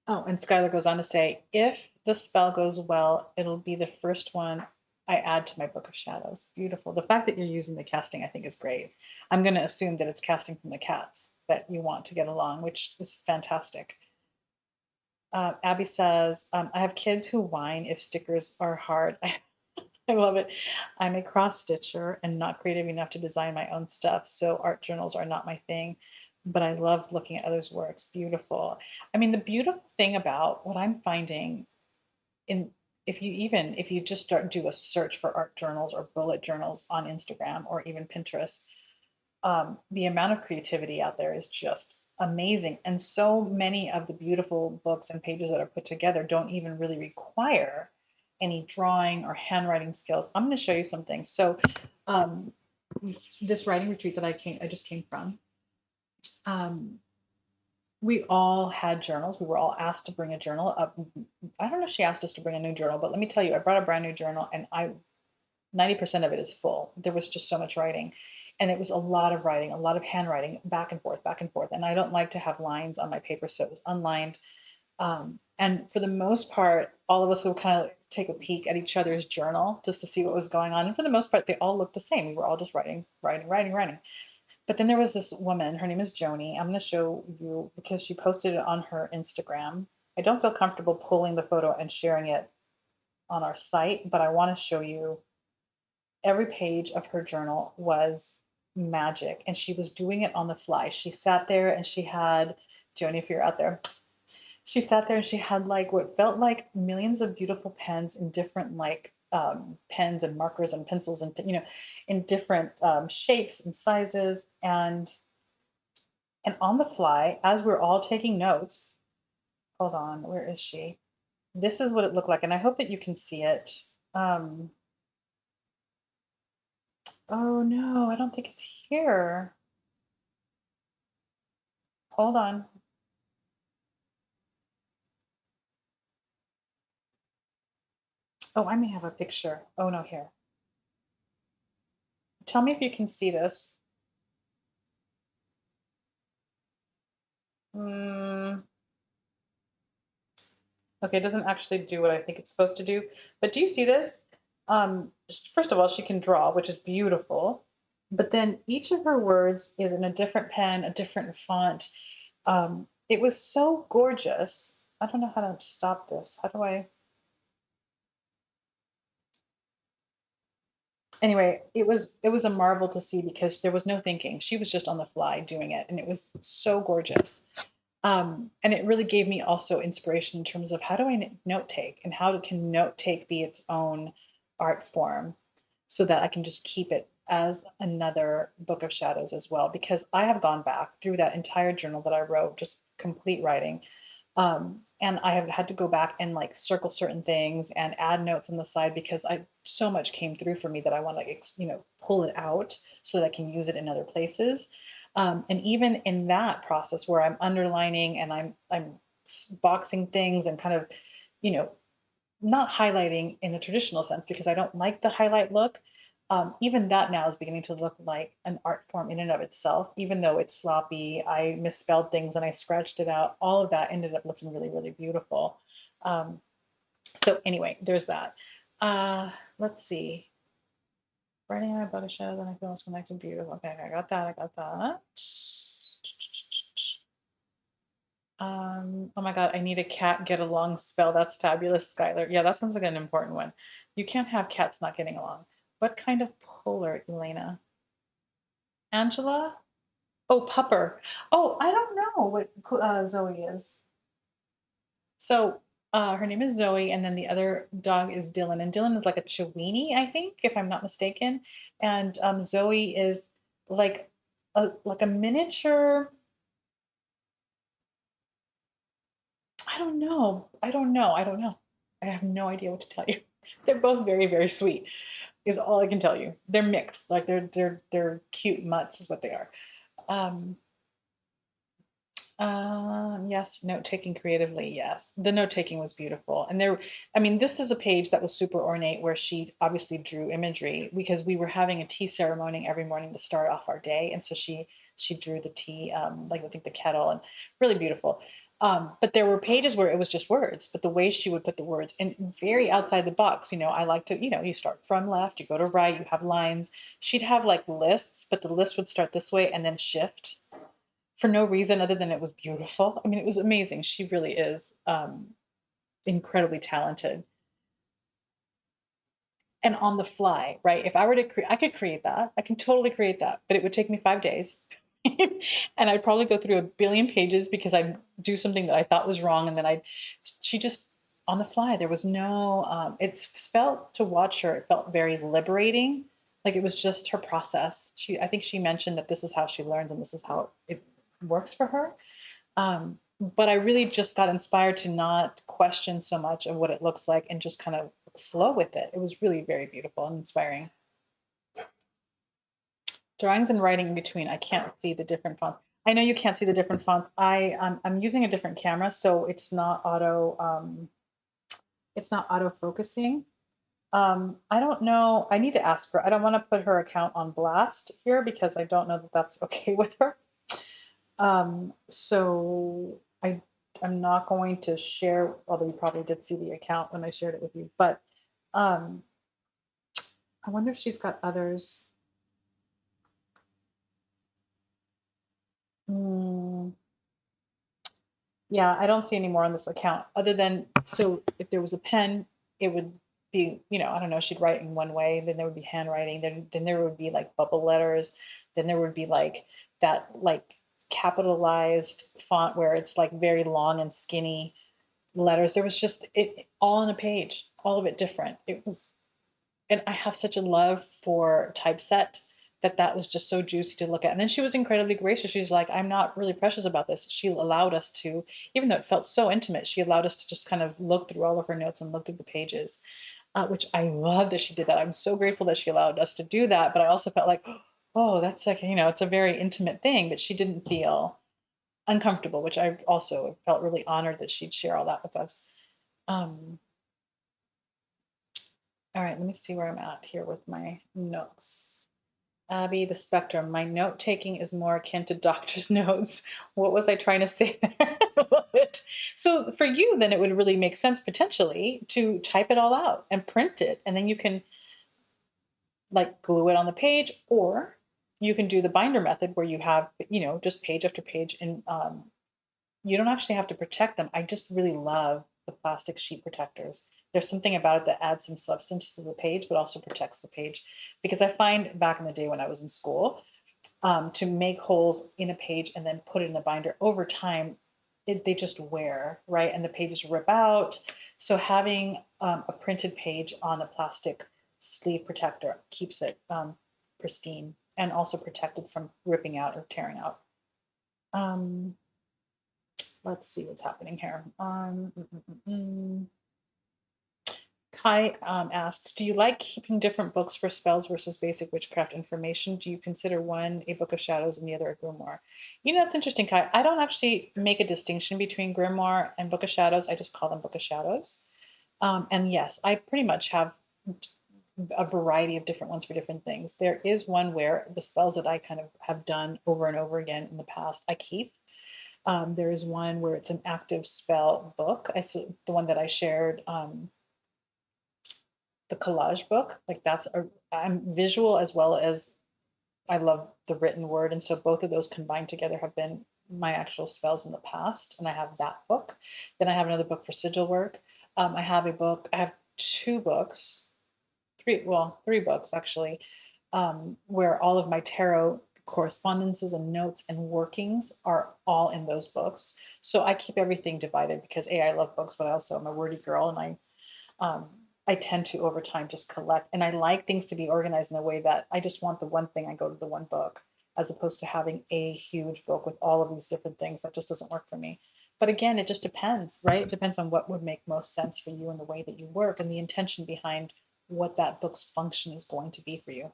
Oh, and Skylar goes on to say, if the spell goes well, it'll be the first one I add to my Book of Shadows. Beautiful. The fact that you're using the casting, I think, is great. I'm going to assume that it's casting from the cats that you want to get along, which is fantastic. Abby says, I have kids who whine if stickers are hard. I love it. I'm a cross stitcher and not creative enough to design my own stuff, so art journals are not my thing, but I love looking at others' works. Beautiful. I mean, the beautiful thing about what I'm finding in if you just start do a search for art journals or bullet journals on Instagram or even Pinterest, the amount of creativity out there is just amazing. And so many of the beautiful books and pages that are put together don't even really require any drawing or handwriting skills. I'm going to show you something. So, um, this writing retreat that I just came from, um, we all had journals. We were all asked to bring a journal up. I don't know if she asked us to bring a new journal, but let me tell you, I brought a brand new journal and 90% of it is full. There was just so much writing. And it was a lot of writing, a lot of handwriting, back and forth, back and forth. And I don't like to have lines on my paper, so it was unlined. And for the most part, all of us would kind of take a peek at each other's journal just to see what was going on. And for the most part, they all looked the same. We were all just writing, writing, writing, writing. But then there was this woman, her name is Joni. I'm going to show you because she posted it on her Instagram. I don't feel comfortable pulling the photo and sharing it on our site, but I want to show you every page of her journal was magic. And she was doing it on the fly. She sat there and she had, Joni, if you're out there, she sat there and she had like what felt like millions of beautiful pens in different like pens and markers and pencils and in different shapes and sizes and on the fly as we're all taking notes. Hold on, where is she? This is what it looked like, and I hope that you can see it. Um, oh no, I don't think it's here. Hold on. Oh, I may have a picture. Oh no, here. Tell me if you can see this. Mm, okay, it doesn't actually do what I think it's supposed to do. But do you see this? First of all, she can draw, which is beautiful. But then each of her words is in a different pen, a different font. It was so gorgeous. I don't know how to stop this. How do I? Anyway, it was a marvel to see because there was no thinking. She was just on the fly doing it, and it was so gorgeous. And it really gave me also inspiration in terms of how do I note take and how can note take be its own art form so that I can just keep it as another book of shadows as well. Because I have gone back through that entire journal that I wrote, just complete writing. And I have had to go back and like circle certain things and add notes on the side because I so much came through for me that I want to pull it out so that I can use it in other places. And even in that process where I'm underlining and I'm boxing things and kind of, you know, not highlighting in the traditional sense because I don't like the highlight look. Even that now is beginning to look like an art form in and of itself, even though it's sloppy. I misspelled things and I scratched it out. All of that ended up looking really, really beautiful. Um, so anyway, there's that. Uh, let's see. Writing on a bug shadows and I feel it's connected beautiful. Okay, I got that. I got that. Oh my God, I need a cat get along spell. That's fabulous, Skylar. Yeah, that sounds like an important one. You can't have cats not getting along. What kind of polar, Elena? Angela? Oh, pupper. Oh, I don't know what Zoe is. So her name is Zoe, and then the other dog is Dylan, and Dylan is like a Chiweenie, I think, if I'm not mistaken. And Zoe is like a miniature. I don't know. I don't know. I don't know. I have no idea what to tell you. They're both very, very sweet, is all I can tell you. They're mixed, like they're cute mutts is what they are. Um, yes, note taking creatively, yes. The note taking was beautiful. And there, I mean, this is a page that was super ornate where she obviously drew imagery because we were having a tea ceremony every morning to start off our day. And so she drew the tea, like I think the kettle, and really beautiful. But there were pages where it was just words, but the way she would put the words and very outside the box, I like to, you start from left, you go to right, you have lines. She'd have like lists, but the list would start this way and then shift for no reason other than it was beautiful. I mean, it was amazing. She really is incredibly talented and on the fly, right? If I were to create, I could create that. I can totally create that, but it would take me 5 days. And I'd probably go through a billion pages because I'd do something that I thought was wrong. And then she just on the fly, there was no, it felt to watch her, it felt very liberating. Like it was just her process. I think she mentioned that this is how she learns and this is how it works for her. But I really just got inspired to not question so much of what it looks like and just kind of flow with it. It was really very beautiful and inspiring. Drawings and writing in between. I can't see the different fonts. I know you can't see the different fonts. I'm using a different camera, so it's not auto focusing. I don't know. I need to ask her. I don't want to put her account on blast here because I don't know that that's okay with her. So I'm not going to share, although you probably did see the account when I shared it with you, but um, I wonder if she's got others. Mm, yeah, I don't see any more on this account other than, so if there was a pen, it would be, I don't know, she'd write in one way, then there would be handwriting, then there would be like bubble letters, then there would be like that like capitalized font where it's like very long and skinny letters. There was just it all on a page, all of it different. It was, and I have such a love for typeset that was just so juicy to look at. And then she was incredibly gracious. She's like, I'm not really precious about this. She allowed us to, even though it felt so intimate, she allowed us to just kind of look through all of her notes and look through the pages, which I love that she did that. I'm so grateful that she allowed us to do that. But I also felt like, oh, that's like, it's a very intimate thing, but she didn't feel uncomfortable, which I also felt really honored that she'd share all that with us. Um, all right, let me see where I'm at here with my notes. Abby, the spectrum. My note taking is more akin to doctor's notes. What was I trying to say there? So for you, then it would really make sense potentially to type it all out and print it, and then you can like glue it on the page, or you can do the binder method where you have, just page after page, and you don't actually have to protect them. I just really love the plastic sheet protectors. There's something about it that adds some substance to the page, but also protects the page. Because I find back in the day when I was in school, to make holes in a page and then put it in a binder over time, they just wear, right? And the pages rip out. So having a printed page on a plastic sleeve protector keeps it pristine and also protected from ripping out or tearing out. Um, let's see what's happening here. Kai asks, do you like keeping different books for spells versus basic witchcraft information? Do you consider one a book of shadows and the other a grimoire? That's interesting, Kai. I don't actually make a distinction between grimoire and book of shadows. I just call them book of shadows. And yes, I pretty much have a variety of different ones for different things. There is one where the spells that I kind of have done over and over again in the past, I keep. There is one where it's an active spell book. It's the one that I shared, the collage book. Like I'm visual as well as I love the written word. And so both of those combined together have been my actual spells in the past. And I have that book. Then I have another book for sigil work. I have two books. three books actually, where all of my tarot correspondences and notes and workings are all in those books. So I keep everything divided because I love books, but I also am a wordy girl, and um, I tend to over time just collect, and I like things to be organized in a way that I just want the one thing, I go to the one book, as opposed to having a huge book with all of these different things. That just doesn't work for me. But again, it just depends, right? It depends on what would make most sense for you and the way that you work and the intention behind what that book's function is going to be for you.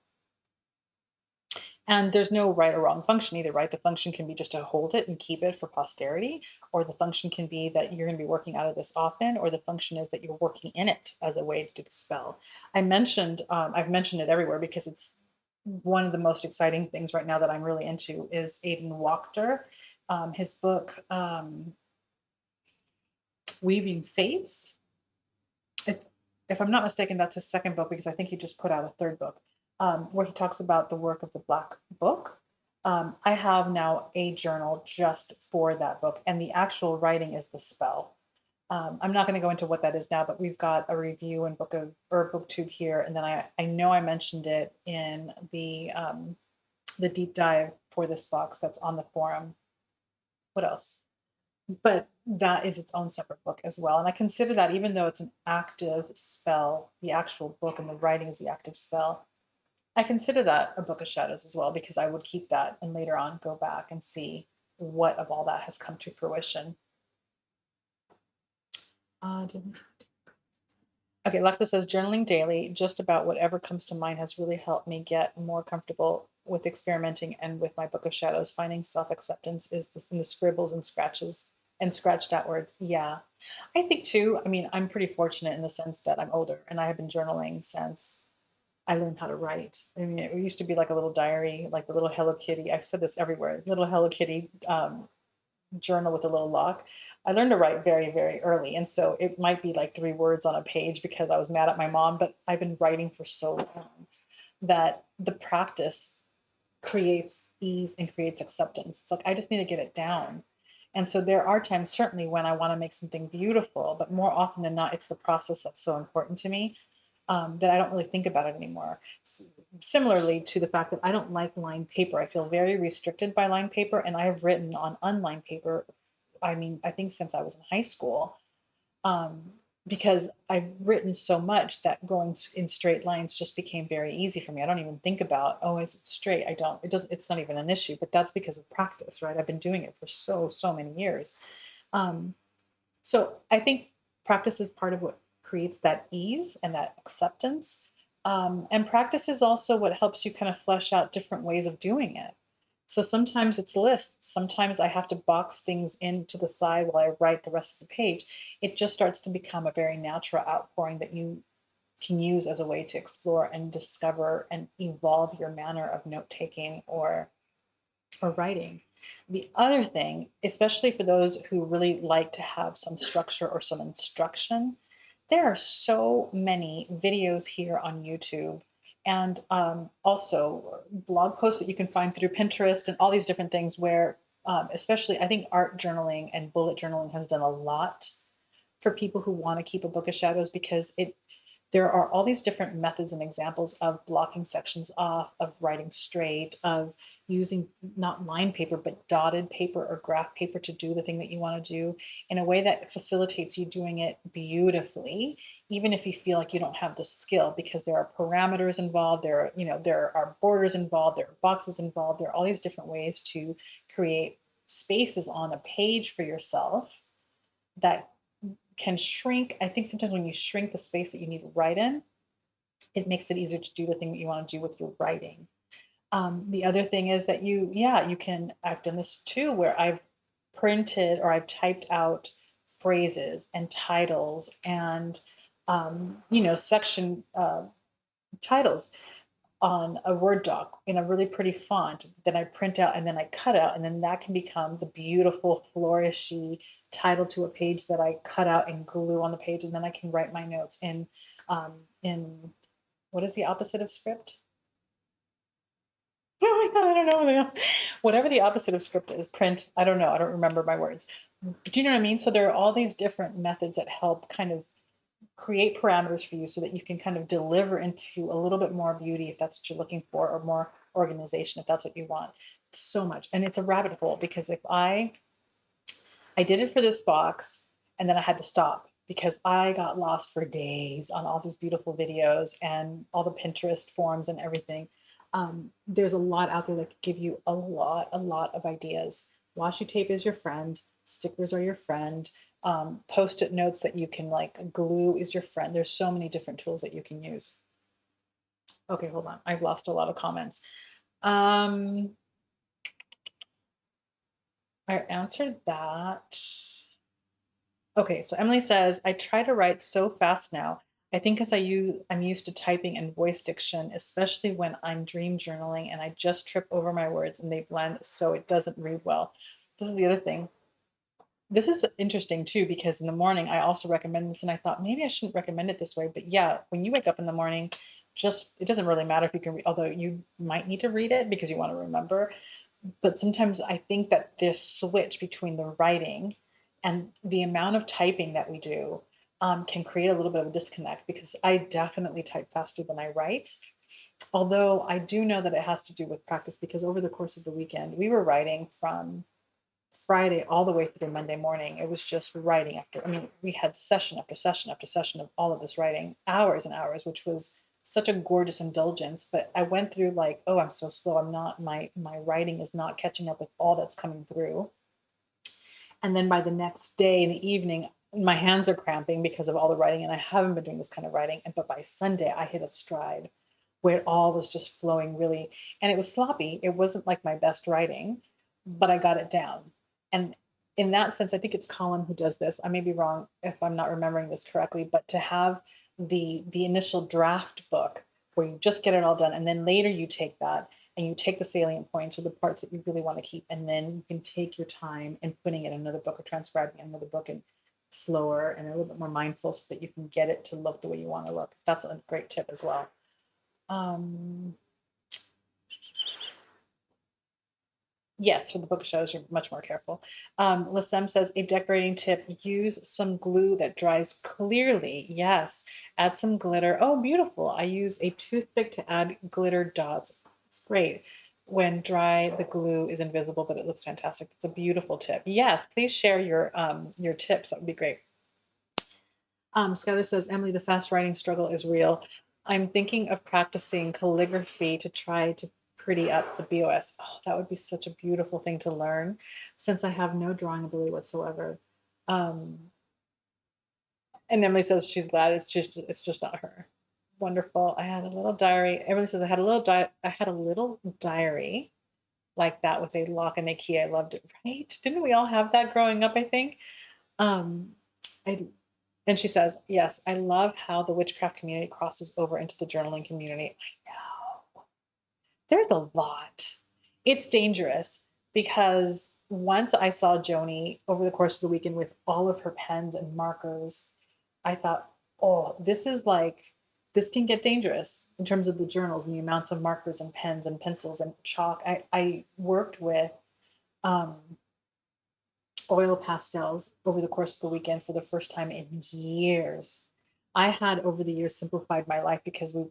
And there's no right or wrong function either, right? The function can be just to hold it and keep it for posterity, or the function can be that you're going to be working out of this often, or the function is that you're working in it as a way to do the spell. I've mentioned it everywhere because it's one of the most exciting things right now that I'm really into is Aidan Wachter. His book, Weaving Fates. If, if I'm not mistaken, that's his second book because I think he just put out a third book where he talks about the work of the Black Book. I have now a journal just for that book, and the actual writing is the spell. I'm not going to go into what that is now, but we've got a review in booktube here, and then I know I mentioned it in the deep dive for this box that's on the forum. What else? But that is its own separate book as well. And I consider that, even though it's an active spell, the actual book and the writing is the active spell, I consider that a book of shadows as well, because I would keep that and later on go back and see what of all that has come to fruition. Okay, Lexa says journaling daily, just about whatever comes to mind, has really helped me get more comfortable with experimenting and with my book of shadows. Finding self-acceptance is in the scribbles and scratches and scratched out words. Yeah, I think too. I mean, I'm pretty fortunate in the sense that I'm older and I have been journaling since I learned how to write. I mean, it used to be like a little diary, like the little Hello Kitty. I've said this everywhere. Little Hello Kitty journal with a little lock. I learned to write very, very early. And so it might be like 3 words on a page because I was mad at my mom, but I've been writing for so long that the practice creates ease and creates acceptance. It's like I just need to get it down. And so there are times certainly when I want to make something beautiful, but more often than not, it's the process that's so important to me that I don't really think about it anymore. Similarly to the fact that I don't like lined paper. I feel very restricted by lined paper, and I have written on unlined paper, I mean, I think since I was in high school, um, because I've written so much that going in straight lines just became very easy for me. I don't even think about, oh, is it straight? I don't. It doesn't. It's not even an issue. But that's because of practice, right? I've been doing it for so many years. Um, so I think practice is part of what creates that ease and that acceptance. And practice is also what helps you kind of flesh out different ways of doing it. So sometimes it's lists. Sometimes I have to box things into the side while I write the rest of the page. It just starts to become a very natural outpouring that you can use as a way to explore and discover and evolve your manner of note taking or writing. The other thing, especially for those who really like to have some structure or some instruction, there are so many videos here on YouTube and also blog posts that you can find through Pinterest and all these different things where, especially I think art journaling and bullet journaling has done a lot for people who want to keep a book of shadows because there are all these different methods and examples of blocking sections off, of writing straight, of using not lined paper, but dotted paper or graph paper to do the thing that you want to do in a way that facilitates you doing it beautifully, even if you feel like you don't have the skill, because there are parameters involved, there are borders involved, there are boxes involved, there are all these different ways to create spaces on a page for yourself that can shrink. I think sometimes when you shrink the space that you need to write in, it makes it easier to do the thing that you want to do with your writing. The other thing is that you can, I've done this too, where I've printed or I've typed out phrases and titles and, section titles on a Word doc in a really pretty font that I print out and then I cut out, and then that can become the beautiful flourishy title to a page that I cut out and glue on the page, and then I can write my notes in what is the opposite of script? Oh my God, I don't know. Whatever the opposite of script is, print. I don't know. I don't remember my words. But you know what I mean? So there are all these different methods that help kind of create parameters for you so that you can kind of deliver into a little bit more beauty if that's what you're looking for, or more organization if that's what you want. So much. And it's a rabbit hole because if I did it for this box and then I had to stop because I got lost for days on all these beautiful videos and all the Pinterest forums and everything. There's a lot out there that could give you a lot of ideas. Washi tape is your friend. Stickers are your friend. Post-it notes that you can like glue is your friend. There's so many different tools that you can use. Okay, hold on. I've lost a lot of comments. I answered that. Okay, so Emily says, I try to write so fast now. I think because I'm used to typing and voice diction, especially when I'm dream journaling and I just trip over my words and they blend so it doesn't read well. This is the other thing. This is interesting too, because in the morning I also recommend this and I thought maybe I shouldn't recommend it this way, but yeah, when you wake up in the morning, just it doesn't really matter if you can read, although you might need to read it because you want to remember, but sometimes I think that this switch between the writing and the amount of typing that we do can create a little bit of a disconnect because I definitely type faster than I write. Although I do know that it has to do with practice because over the course of the weekend, we were writing from Friday all the way through Monday morning. It was just writing after, I mean, we had session after session after session of all of this writing, hours and hours, which was such a gorgeous indulgence. But I went through like, oh, I'm so slow. I'm not, my writing is not catching up with all that's coming through. And then by the next day in the evening, my hands are cramping because of all the writing, and I haven't been doing this kind of writing. But by Sunday, I hit a stride where it all was just flowing really, and it was sloppy. It wasn't like my best writing, but I got it down. And in that sense, I think it's Colin who does this. I may be wrong if I'm not remembering this correctly, but to have the initial draft book where you just get it all done, and then later you take that and you take the salient points or the parts that you really want to keep, and then you can take your time and putting it in another book or transcribing another book and slower and a little bit more mindful so that you can get it to look the way you want to look. That's a great tip as well. Um, yes, for the book shows, you're much more careful. Lasem says, a decorating tip, use some glue that dries clearly. Yes, add some glitter. Oh, beautiful. I use a toothpick to add glitter dots. It's great. When dry, the glue is invisible, but it looks fantastic. It's a beautiful tip. Yes, please share your tips. That would be great. Skylar says, Emily, the fast writing struggle is real. I'm thinking of practicing calligraphy to try to pretty up the BOS. Oh, that would be such a beautiful thing to learn since I have no drawing ability whatsoever. Um, and Emily says she's glad it's just not her. Wonderful. I had a little diary. Emily says I had a little diary like that with a lock and a key. I loved it, right? Didn't we all have that growing up, I think? Um, I And she says, yes, I love how the witchcraft community crosses over into the journaling community. I know. There's a lot. It's dangerous because once I saw Joni over the course of the weekend with all of her pens and markers, I thought, oh, this can get dangerous in terms of the journals and the amounts of markers and pens and pencils and chalk. I worked with um, oil pastels over the course of the weekend for the first time in years. I had over the years simplified my life because we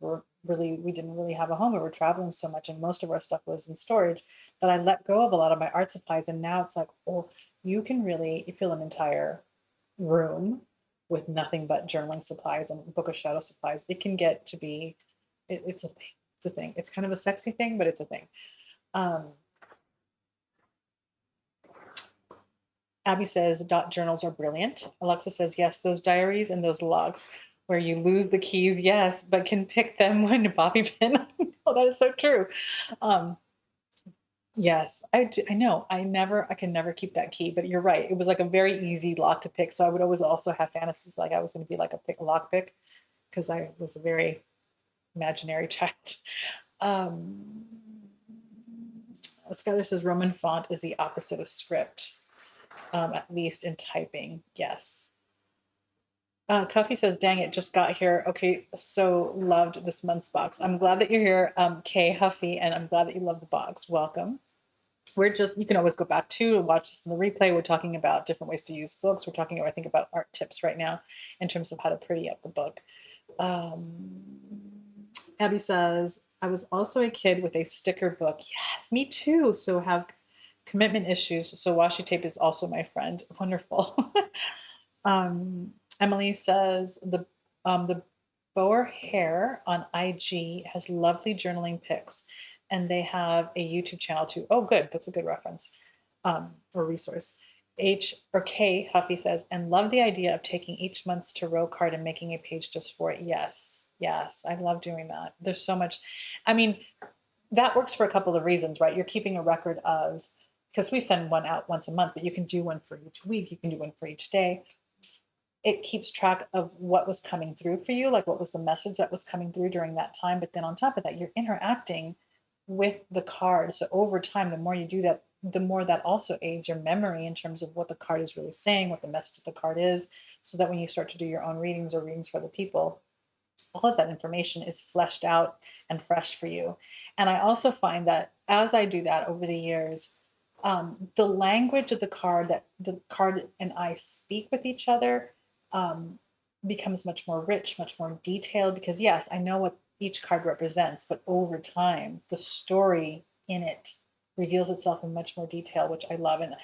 didn't really have a home. We were traveling so much and most of our stuff was in storage that I let go of a lot of my art supplies. And now it's like, oh, you can really fill an entire room with nothing but journaling supplies and book of shadow supplies. It can get to be, it's a thing. It's a thing. It's kind of a sexy thing, but it's a thing. Um, Abby says dot journals are brilliant. Alexa says, yes, those diaries and those logs where you lose the keys, yes, but can pick them when bobby pin. Oh, that is so true. Um, yes, I know. I can never keep that key, but you're right. It was like a very easy lock to pick. So I would always also have fantasies like I was going to be like a lock pick because I was a very imaginary child. Um, Skylar says Roman font is the opposite of script. At least in typing. Yes. Cuffy says, dang it, just got here. Okay, so loved this month's box. I'm glad that you're here, Kay Huffy, and I'm glad that you love the box. Welcome. You can always go back to watch this in the replay. We're talking about different ways to use books. We're talking about, I think, about art tips right now in terms of how to pretty up the book. Abby says, I was also a kid with a sticker book. Yes, me too. So have commitment issues. So washi tape is also my friend. Wonderful. Emily says the Boer Hair on IG has lovely journaling pics, and they have a YouTube channel too. Oh, good. That's a good reference or resource. H or K Huffy says, and love the idea of taking each month's tarot card and making a page just for it. Yes, yes, I love doing that. There's so much. I mean, that works for a couple of reasons, right? You're keeping a record of, because we send one out once a month, but you can do one for each week. You can do one for each day. It keeps track of what was coming through for you, like what was the message that was coming through during that time. But then on top of that, you're interacting with the card. So over time, the more you do that, the more that also aids your memory in terms of what the card is really saying, what the message of the card is, so that when you start to do your own readings or readings for other people, all of that information is fleshed out and fresh for you. And I also find that as I do that over the years, the language of the card that the card and I speak with each other becomes much more rich, much more detailed. Because yes, I know what each card represents, but over time, the story in it reveals itself in much more detail, which I love. And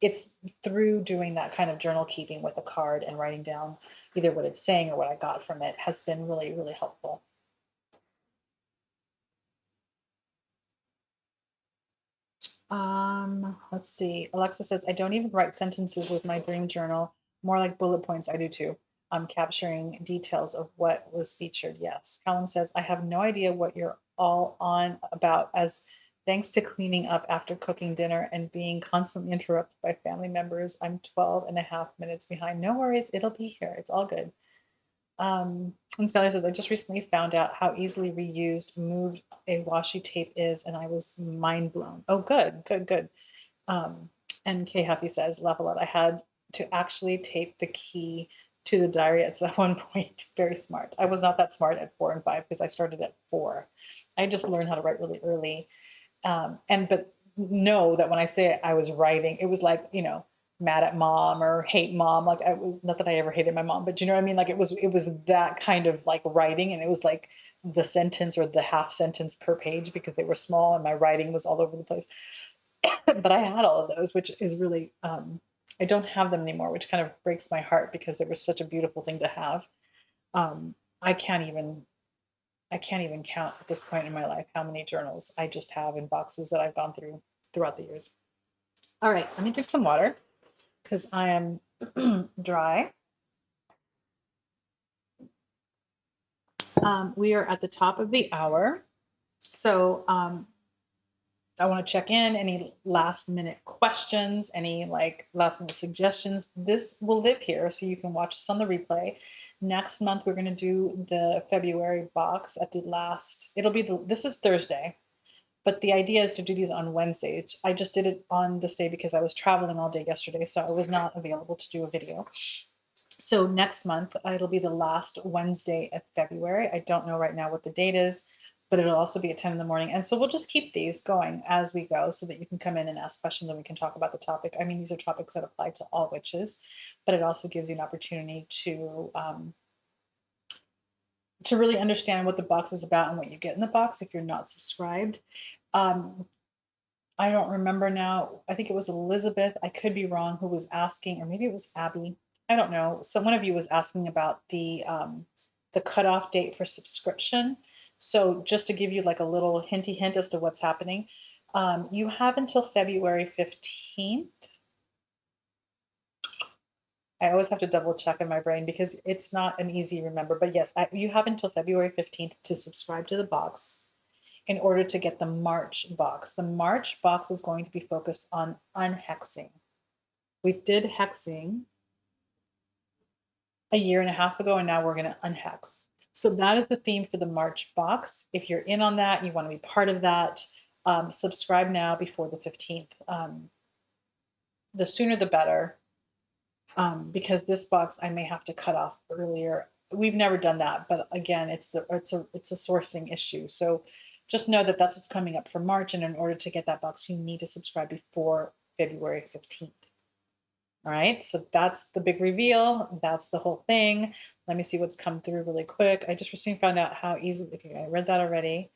it's through doing that kind of journal keeping with a card and writing down either what it's saying or what I got from it has been really, really helpful. Let's see. Alexa says, I don't even write sentences with my dream journal, more like bullet points. I do too. I'm capturing details of what was featured. Yes. Callum says, I have no idea what you're all on about, as thanks to cleaning up after cooking dinner and being constantly interrupted by family members, I'm 12 and a half minutes behind. No worries. It'll be here. It's all good. And Skylar says, I just recently found out how easily reused, moved a washi tape is, and I was mind blown. Oh, good, good, good. Um, and Kay Huffy says, laugh a lot. I had to actually tape the key to the diary at one point. Very smart. I was not that smart at 4 and 5 because I started at 4. I just learned how to write really early. But know that when I say I was writing, it was like, mad at mom or hate mom. Like I was, not that I ever hated my mom, but you know what I mean? Like it was that kind of like writing, and it was like the sentence or the half sentence per page because they were small and my writing was all over the place. But I had all of those, which is really, I don't have them anymore, which kind of breaks my heart because it was such a beautiful thing to have. Um, I can't even I can't even count at this point in my life how many journals I just have in boxes that I've gone through throughout the years. All right, let me drink some water because I am dry. We are at the top of the hour. So I want to check in any last minute questions, any like last minute suggestions. This will live here so you can watch us on the replay. Next month, we're going to do the February box at the last. This is Thursday, but the idea is to do these on Wednesday. I just did it on this day because I was traveling all day yesterday, so I was not available to do a video. So next month, it'll be the last Wednesday of February. I don't know right now what the date is, but it'll also be at 10 in the morning. And so we'll just keep these going as we go so that you can come in and ask questions and we can talk about the topic. I mean, these are topics that apply to all witches, but it also gives you an opportunity to really understand what the box is about and what you get in the box if you're not subscribed. I don't remember now. I think it was Elizabeth, I could be wrong, who was asking, or maybe it was Abby. I don't know. So one of you was asking about the cutoff date for subscription. So just to give you like a little hinty hint as to what's happening, you have until February 15th. I always have to double check in my brain because it's not an easy remember. But yes, you have until February 15th to subscribe to the box in order to get the March box. The March box is going to be focused on unhexing. We did hexing a year and a half ago, and now we're going to unhex. So that is the theme for the March box. If you're in on that, you want to be part of that, subscribe now before the 15th. The sooner the better, because this box I may have to cut off earlier. We've never done that, but again, it's a sourcing issue. So just know that that's what's coming up for March. And in order to get that box, you need to subscribe before February 15th. All right, so that's the big reveal. That's the whole thing. Let me see what's come through really quick. I just recently found out how easy, okay, I read that already.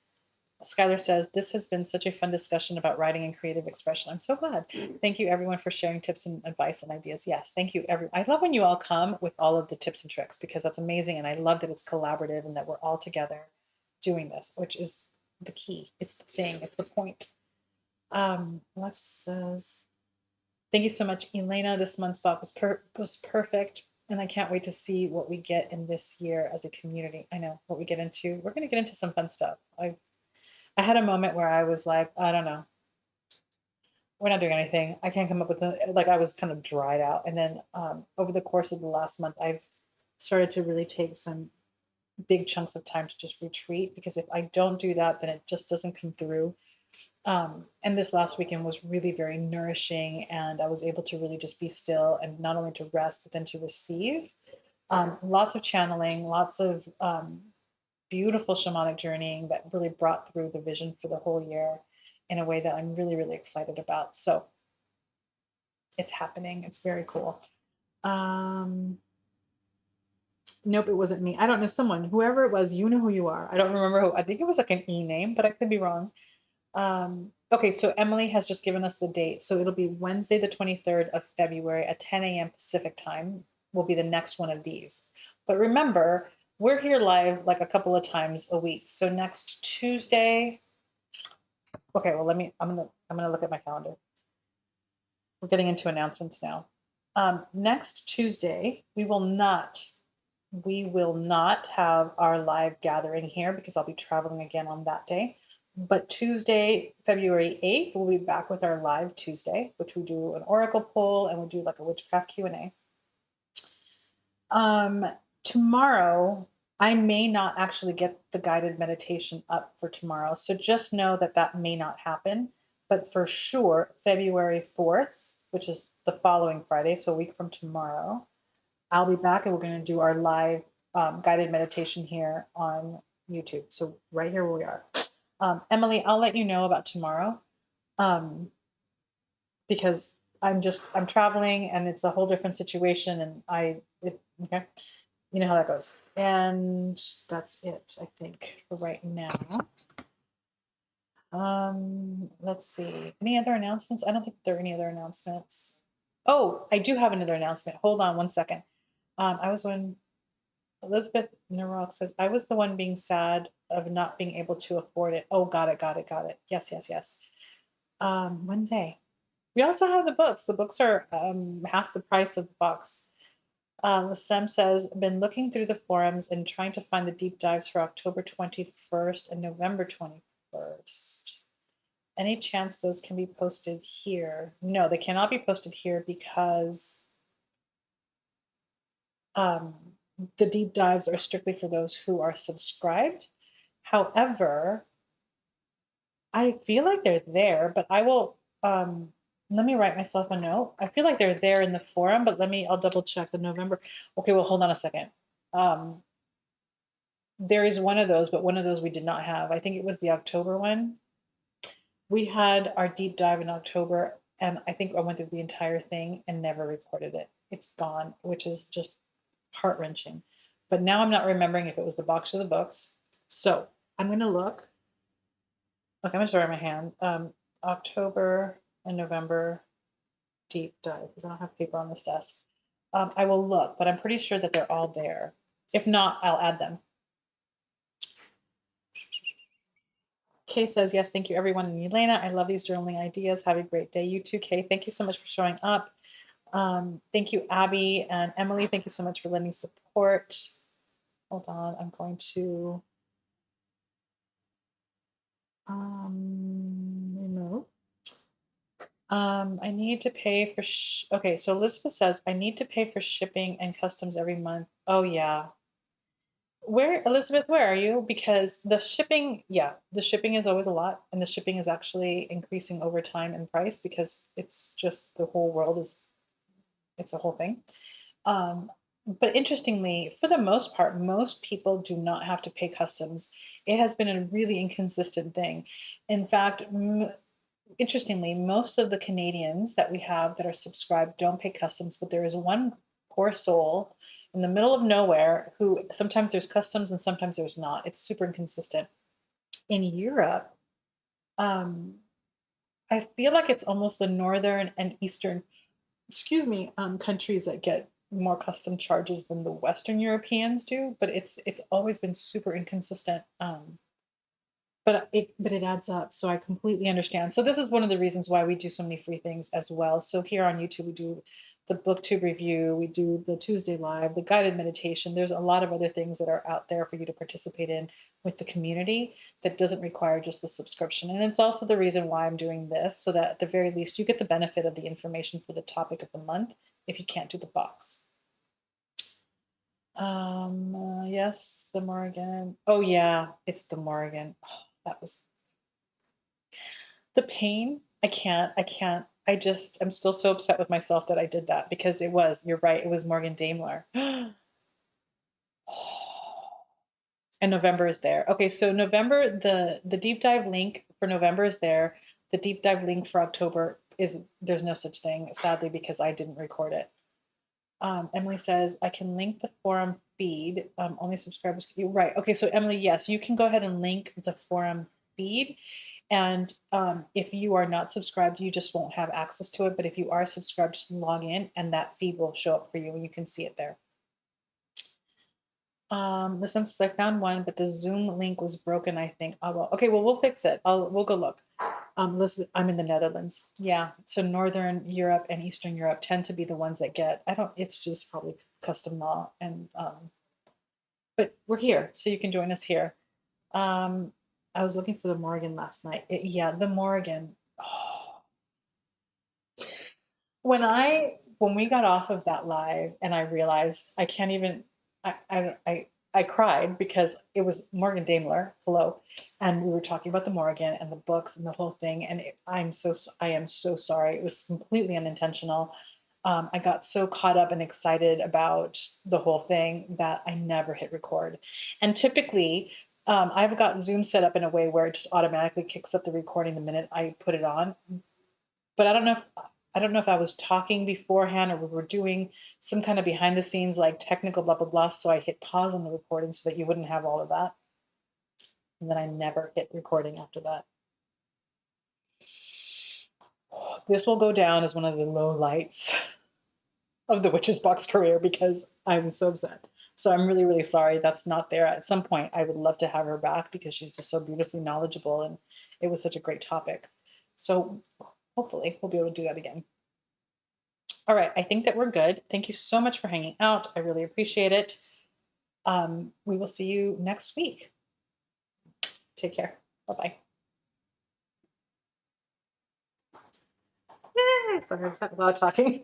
Skylar says, this has been such a fun discussion about writing and creative expression. I'm so glad. Thank you everyone for sharing tips and advice and ideas. Yes, thank you everyone. I love when you all come with all of the tips and tricks because that's amazing. And I love that it's collaborative and that we're all together doing this, which is the key. It's the thing, it's the point. Lex says, thank you so much, Elena. This month's box was perfect. And I can't wait to see what we get in this year as a community. I know what we get into. We're going to get into some fun stuff. I had a moment where I was like, I don't know, we're not doing anything. I can't come up with like I was kind of dried out. And then over the course of the last month, I've started to really take some big chunks of time to just retreat because if I don't do that, then it just doesn't come through. And this last weekend was really very nourishing, and I was able to really just be still and not only to rest, but then to receive. Lots of channeling, lots of beautiful shamanic journeying that really brought through the vision for the whole year in a way that I'm really, really excited about. So it's happening. It's very cool. Nope, it wasn't me. I don't know someone, whoever it was, you know who you are. I don't remember who. I think it was like an E name, but I could be wrong. Okay, so Emily has just given us the date. So it'll be Wednesday, the 23rd of February at 10 a.m. Pacific time will be the next one of these. But remember, we're here live like a couple of times a week. So next Tuesday, okay, well I'm gonna look at my calendar. We're getting into announcements now. Next Tuesday, we will not have our live gathering here because I'll be traveling again on that day. But Tuesday, February 8th, we'll be back with our live Tuesday, which we do an oracle poll and we'll do like a witchcraft Q&A. Tomorrow, I may not actually get the guided meditation up for tomorrow. So just know that that may not happen. But for sure, February 4th, which is the following Friday, so a week from tomorrow, I'll be back and we're going to do our live guided meditation here on YouTube. So right here where we are. Emily, I'll let you know about tomorrow because I'm traveling and it's a whole different situation and okay, you know how that goes. And that's it, I think, for right now. Let's see. Any other announcements? I don't think there are any other announcements. Oh, I do have another announcement. Hold on one second. Elizabeth Narok says, I was the one being sad of not being able to afford it. Oh, got it. Yes. One day. We also have the books. The books are half the price of the box. Sam says, been looking through the forums and trying to find the deep dives for October 21st and November 21st. Any chance those can be posted here? No, they cannot be posted here because the deep dives are strictly for those who are subscribed. However, I feel like they're there, but I will, let me write myself a note. I feel like they're there in the forum, but I'll double check the November. Okay, well, hold on a second. There is one of those, but one of those we did not have. I think it was the October one. We had our deep dive in October, and I think I went through the entire thing and never recorded it. It's gone, which is just heart-wrenching. But now I'm not remembering if it was the box or the books. So I'm going to look. Okay, I'm going to start my hand. October and November deep dive, because I don't have paper on this desk. I will look, but I'm pretty sure that they're all there. If not, I'll add them. Kay says, yes, thank you everyone. And Elena, I love these journaling ideas. Have a great day. You too, Kay. Thank you so much for showing up. Thank you, Abby and Emily. Thank you so much for lending support. Hold on, I'm going to remove. I need to pay for, okay, so Elizabeth says, I need to pay for shipping and customs every month. Oh yeah. Elizabeth, where are you? Because the shipping is always a lot, and the shipping is actually increasing over time in price because it's just the whole world it's a whole thing. But interestingly, for the most part, most people do not have to pay customs It has been a really inconsistent thing. In fact, interestingly, most of the Canadians that we have that are subscribed don't pay customs, but there is one poor soul in the middle of nowhere who sometimes there's customs and sometimes there's not. It's super inconsistent. In Europe, um, I feel like it's almost the northern and eastern, excuse me, countries that get more custom charges than the Western Europeans do, but it's always been super inconsistent. But it adds up, so I completely understand. So this is one of the reasons why we do so many free things as well. So here on YouTube we do the booktube review, we do the Tuesday live, the guided meditation. There's a lot of other things that are out there for you to participate in with the community that doesn't require just the subscription. And it's also the reason why I'm doing this, so that at the very least you get the benefit of the information for the topic of the month if you can't do the box. Yes, the Morrigan. Oh yeah, it's the Morrigan. Oh, that was the pain. I can't. I'm still so upset with myself that I did that because you're right, it was Morgan Daimler. And November is there. Okay, so November, the deep dive link for November is there. The deep dive link for October there's no such thing, sadly, because I didn't record it. Emily says, I can link the forum feed. Only subscribers can. Right. Okay. So Emily, yes, you can go ahead and link the forum feed. And if you are not subscribed, you just won't have access to it. But if you are subscribed, just log in and that feed will show up for you and you can see it there. Listen, I found one, but the Zoom link was broken, I think. Oh, well, okay, well, we'll fix it. We'll go look. Elizabeth, I'm in the Netherlands. Yeah, so Northern Europe and Eastern Europe tend to be the ones that get, it's just probably custom law. But we're here, so you can join us here. I was looking for the Morrigan last night. Yeah, the Morrigan. Oh. When we got off of that live and I realized I can't even, I cried because it was Morgan Daimler, hello, and we were talking about the Morgan and the books and the whole thing, and I am so sorry. It was completely unintentional. I got so caught up and excited about the whole thing that I never hit record. And typically, I've got Zoom set up in a way where it just automatically kicks up the recording the minute I put it on. But I don't know if I was talking beforehand or we were doing some kind of behind the scenes like technical blah blah blah. So I hit pause on the recording so that you wouldn't have all of that. And then I never hit recording after that. This will go down as one of the low lights of the Witch's Box career because I was so upset. So I'm really, really sorry that's not there. At some point, I would love to have her back because she's just so beautifully knowledgeable and it was such a great topic. So hopefully we'll be able to do that again. All right, I think that we're good. Thank you so much for hanging out. I really appreciate it. We will see you next week. Take care. Bye-bye. Sorry, I'm a lot of talking.